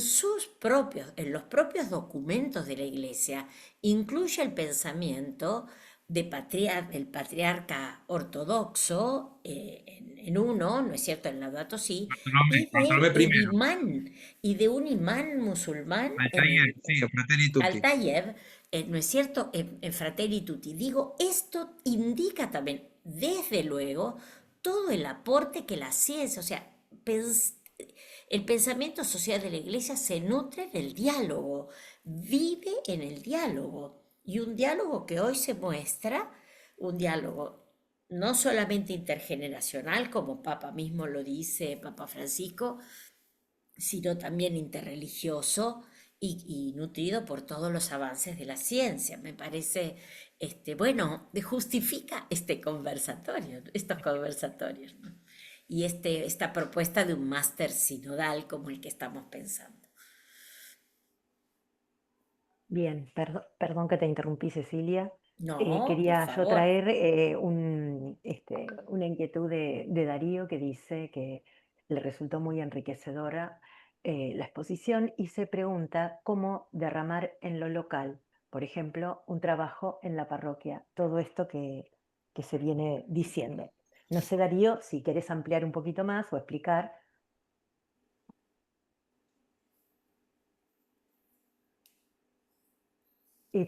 en los propios documentos de la Iglesia, incluye el pensamiento del patriarca ortodoxo en uno, ¿no es cierto?, en Laudato Si, Bartolomé I. y de un imán musulmán Altair, sí, Fratelli Tutti. Altayev, ¿no es cierto?, en Fratelli Tutti. Digo, esto indica también, desde luego, todo el aporte que la ciencia, o sea, el pensamiento social de la Iglesia se nutre del diálogo, vive en el diálogo, y un diálogo que hoy se muestra, un diálogo no solamente intergeneracional, como Papa mismo lo dice, Papa Francisco, sino también interreligioso y nutrido por todos los avances de la ciencia. Me parece, bueno, justifica estos conversatorios, ¿no? Y esta propuesta de un máster sinodal como el que estamos pensando. Bien, perdón que te interrumpí, Cecilia. No, por Quería yo favor. traer una inquietud de Darío que dice que le resultó muy enriquecedora la exposición y se pregunta cómo derramar en lo local, por ejemplo, un trabajo en la parroquia, todo esto que se viene diciendo. No sé, Darío, si querés ampliar un poquito más o explicar.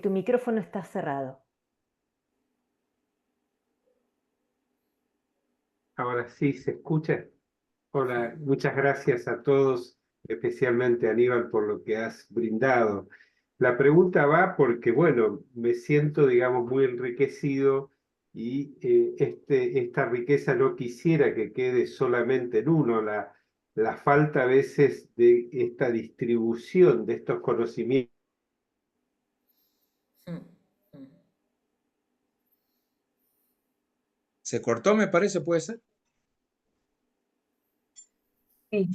Tu micrófono está cerrado. Ahora sí se escucha. Hola, muchas gracias a todos especialmente Aníbal, por lo que has brindado. La pregunta va porque, bueno, me siento, digamos, muy enriquecido y esta riqueza no quisiera que quede solamente en uno, la falta a veces de esta distribución de estos conocimientos. Mm, mm. ¿Se cortó, me parece, puede ser? Sí.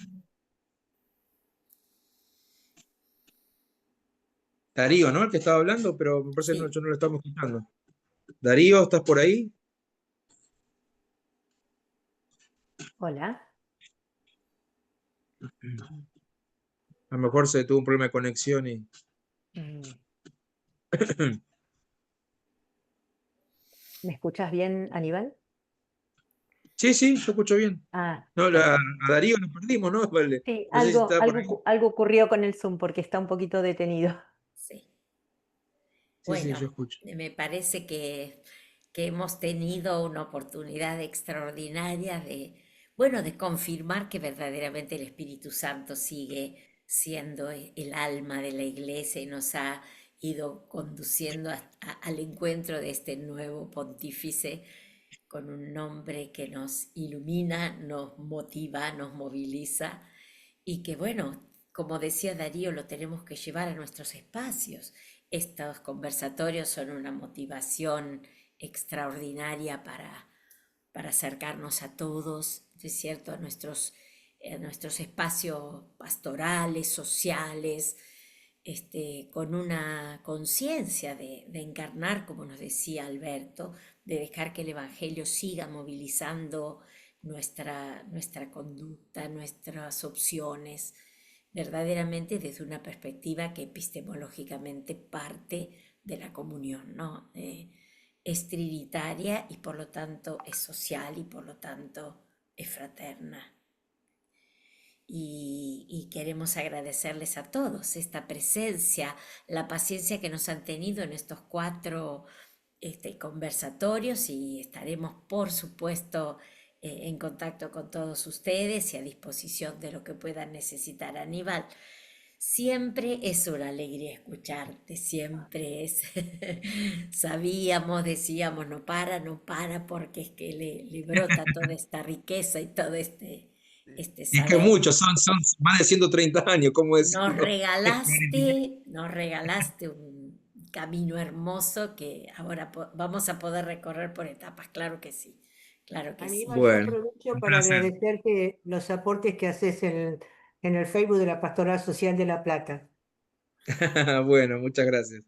Darío, ¿no? El que estaba hablando, pero me parece que Sí, yo no lo estamos escuchando. Darío, ¿estás por ahí? Hola. A lo mejor se tuvo un problema de conexión y... Mm, ¿Me escuchas bien, Aníbal? Sí, sí, yo escucho bien. Ah, No, perfecto. a Darío lo perdimos, ¿no? Vale. Sí, No sé si algo, estaba por algo, ahí. algo ocurrió con el Zoom porque está un poquito detenido. sí. Sí, sí, yo Bueno, escucho. me parece que hemos tenido una oportunidad extraordinaria de, bueno, de confirmar que verdaderamente el Espíritu Santo sigue siendo el alma de la iglesia y nos ha ido conduciendo al encuentro de este nuevo pontífice con un nombre que nos ilumina, nos motiva, nos moviliza y que bueno, como decía Darío, lo tenemos que llevar a nuestros espacios. Estos conversatorios son una motivación extraordinaria para acercarnos a todos, es cierto, a nuestros espacios pastorales, sociales, con una conciencia de encarnar, como nos decía Alberto, de dejar que el Evangelio siga movilizando nuestra conducta, nuestras opciones, verdaderamente desde una perspectiva que epistemológicamente parte de la comunión, ¿no? Es trinitaria y por lo tanto es social y por lo tanto es fraterna. Y queremos agradecerles a todos esta presencia, la paciencia que nos han tenido en estos 4 conversatorios y estaremos, por supuesto, en contacto con todos ustedes y a disposición de lo que puedan necesitar. Aníbal, siempre es una alegría escucharte, siempre es. Sabíamos, decíamos, no para, porque es que le brota toda esta riqueza y todo este Y es que saber. muchos, son más de 130 años, ¿cómo decirlo? Nos regalaste un camino hermoso que ahora vamos a poder recorrer por etapas, claro que sí. Aníbal, yo Bueno, aprovecho un para placer. agradecerte los aportes que haces en el Facebook de la Pastoral Social de La Plata. Bueno, muchas gracias.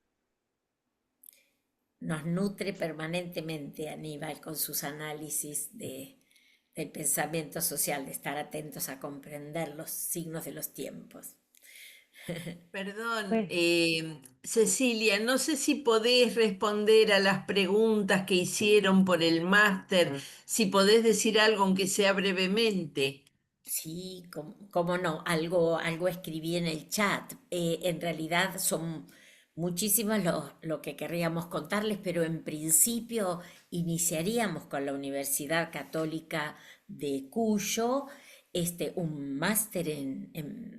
Nos nutre permanentemente Aníbal con sus análisis del pensamiento social, de estar atentos a comprender los signos de los tiempos. Perdón, Pues, Cecilia, no sé si podés responder a las preguntas que hicieron por el máster, si podés decir algo aunque sea brevemente. Sí, cómo no, algo escribí en el chat. En realidad son muchísimos lo que querríamos contarles, pero en principio iniciaríamos con la Universidad Católica de Cuyo, un máster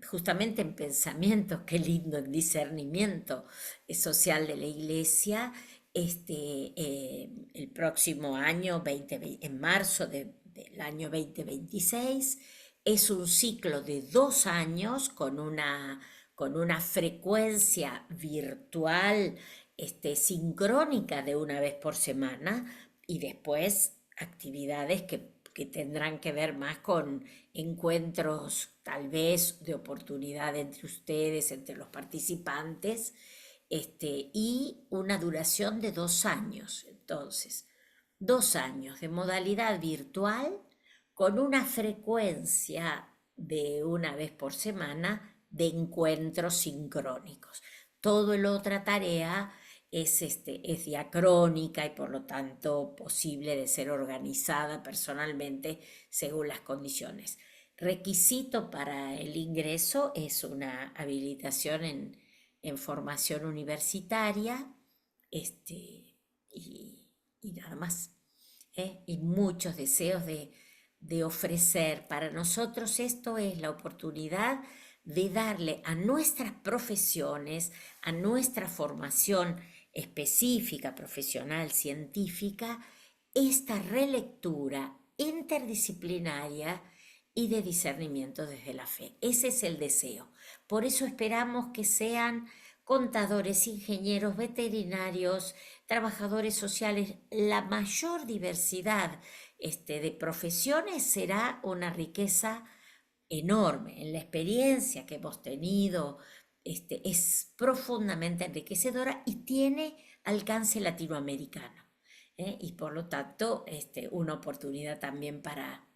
justamente en pensamiento, qué lindo, en discernimiento social de la Iglesia, el próximo año, en marzo del año 2026. Es un ciclo de 2 años con una frecuencia virtual sincrónica de una vez por semana y después actividades que tendrán que ver más con encuentros tal vez de oportunidad entre ustedes, entre los participantes, y una duración de 2 años. Entonces, 2 años de modalidad virtual con una frecuencia de una vez por semana de encuentros sincrónicos. Todo la otra tarea es diacrónica y por lo tanto posible de ser organizada personalmente según las condiciones. Requisito para el ingreso es una habilitación en formación universitaria y nada más. Y muchos deseos de ofrecer. Para nosotros esto es la oportunidad de darle a nuestras profesiones, a nuestra formación específica, profesional, científica, esta relectura interdisciplinaria y de discernimiento desde la fe. Ese es el deseo. Por eso esperamos que sean contadores, ingenieros, veterinarios, trabajadores sociales. La mayor diversidad de profesiones será una riqueza enorme. En la experiencia que hemos tenido, es profundamente enriquecedora y tiene alcance latinoamericano. Y por lo tanto, una oportunidad también para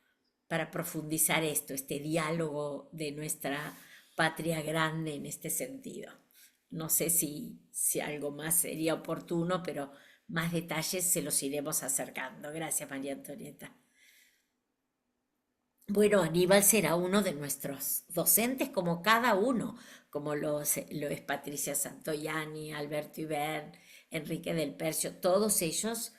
profundizar este diálogo de nuestra patria grande en este sentido. No sé si algo más sería oportuno, pero más detalles se los iremos acercando. Gracias, María Antonieta. Bueno, Aníbal será uno de nuestros docentes, como cada uno, como lo es Patricia Santoyani, Alberto Ibern, Enrique del Percio, todos ellos.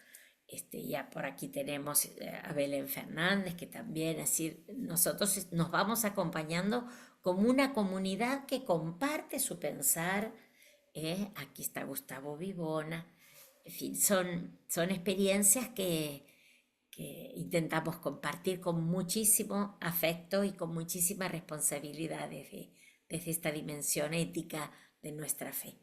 Ya por aquí tenemos a Belén Fernández, que también, así, nosotros nos vamos acompañando como una comunidad que comparte su pensar. Aquí está Gustavo Vivona. En fin, son experiencias que intentamos compartir con muchísimo afecto y con muchísima responsabilidad desde esta dimensión ética de nuestra fe.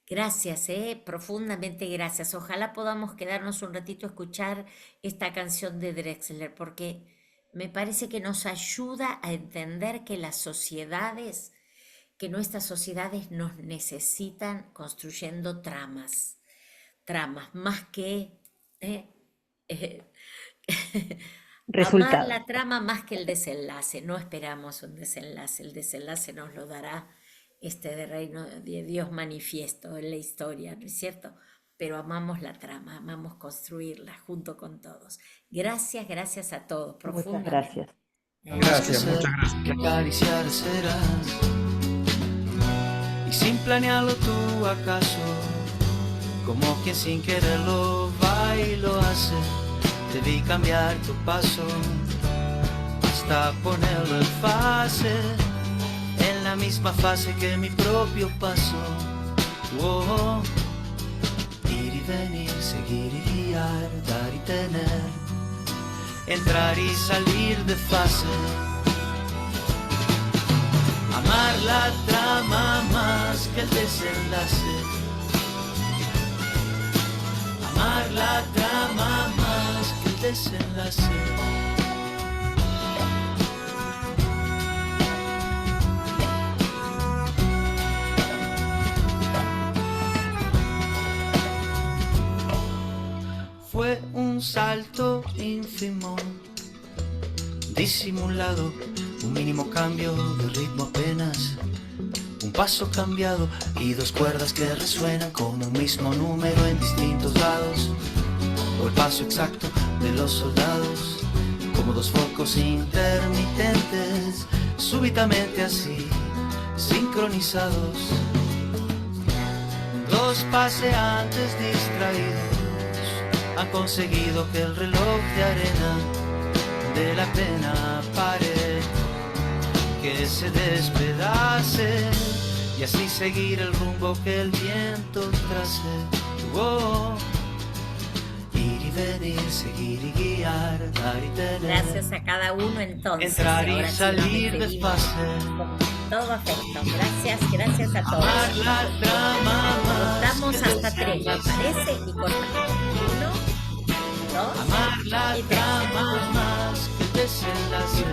Gracias, profundamente gracias. Ojalá podamos quedarnos un ratito a escuchar esta canción de Drexler, porque me parece que nos ayuda a entender que nuestras sociedades nos necesitan construyendo tramas más que amar la trama más que el desenlace. No esperamos un desenlace, el desenlace nos lo dará de reino de Dios manifiesto en la historia, ¿no es cierto? Pero amamos la trama, amamos construirla junto con todos. Gracias a todos, profundamente. Muchas gracias. Gracias, muchas gracias. Que acariciar serás, y sin planearlo tú acaso, como quien sin quererlo va y lo hace. Debí cambiar tu paso hasta ponerlo en fase, en la misma fase que mi propio paso. Oh, ir y venir, seguir y guiar, dar y tener, entrar y salir de fase. Amar la trama más que el desenlace. Amar la trama más que el desenlace. Fue un salto ínfimo, disimulado, un mínimo cambio de ritmo apenas, un paso cambiado y dos cuerdas que resuenan como un mismo número en distintos lados, o el paso exacto de los soldados, como dos focos intermitentes, súbitamente así, sincronizados, dos paseantes distraídos han conseguido que el reloj de arena de la pena pare, que se despedace y así seguir el rumbo que el viento trace. Oh, ir y venir, seguir y guiar, dar y tener. Gracias a cada uno entonces. Entrar y ahora sí salir nos despedimos despacio. con todo afecto. Gracias a todos. Amar la trama más Estamos que hasta 3, me parece, y cortamos. 1, 2, amar la y 3. trama más que el desenlace.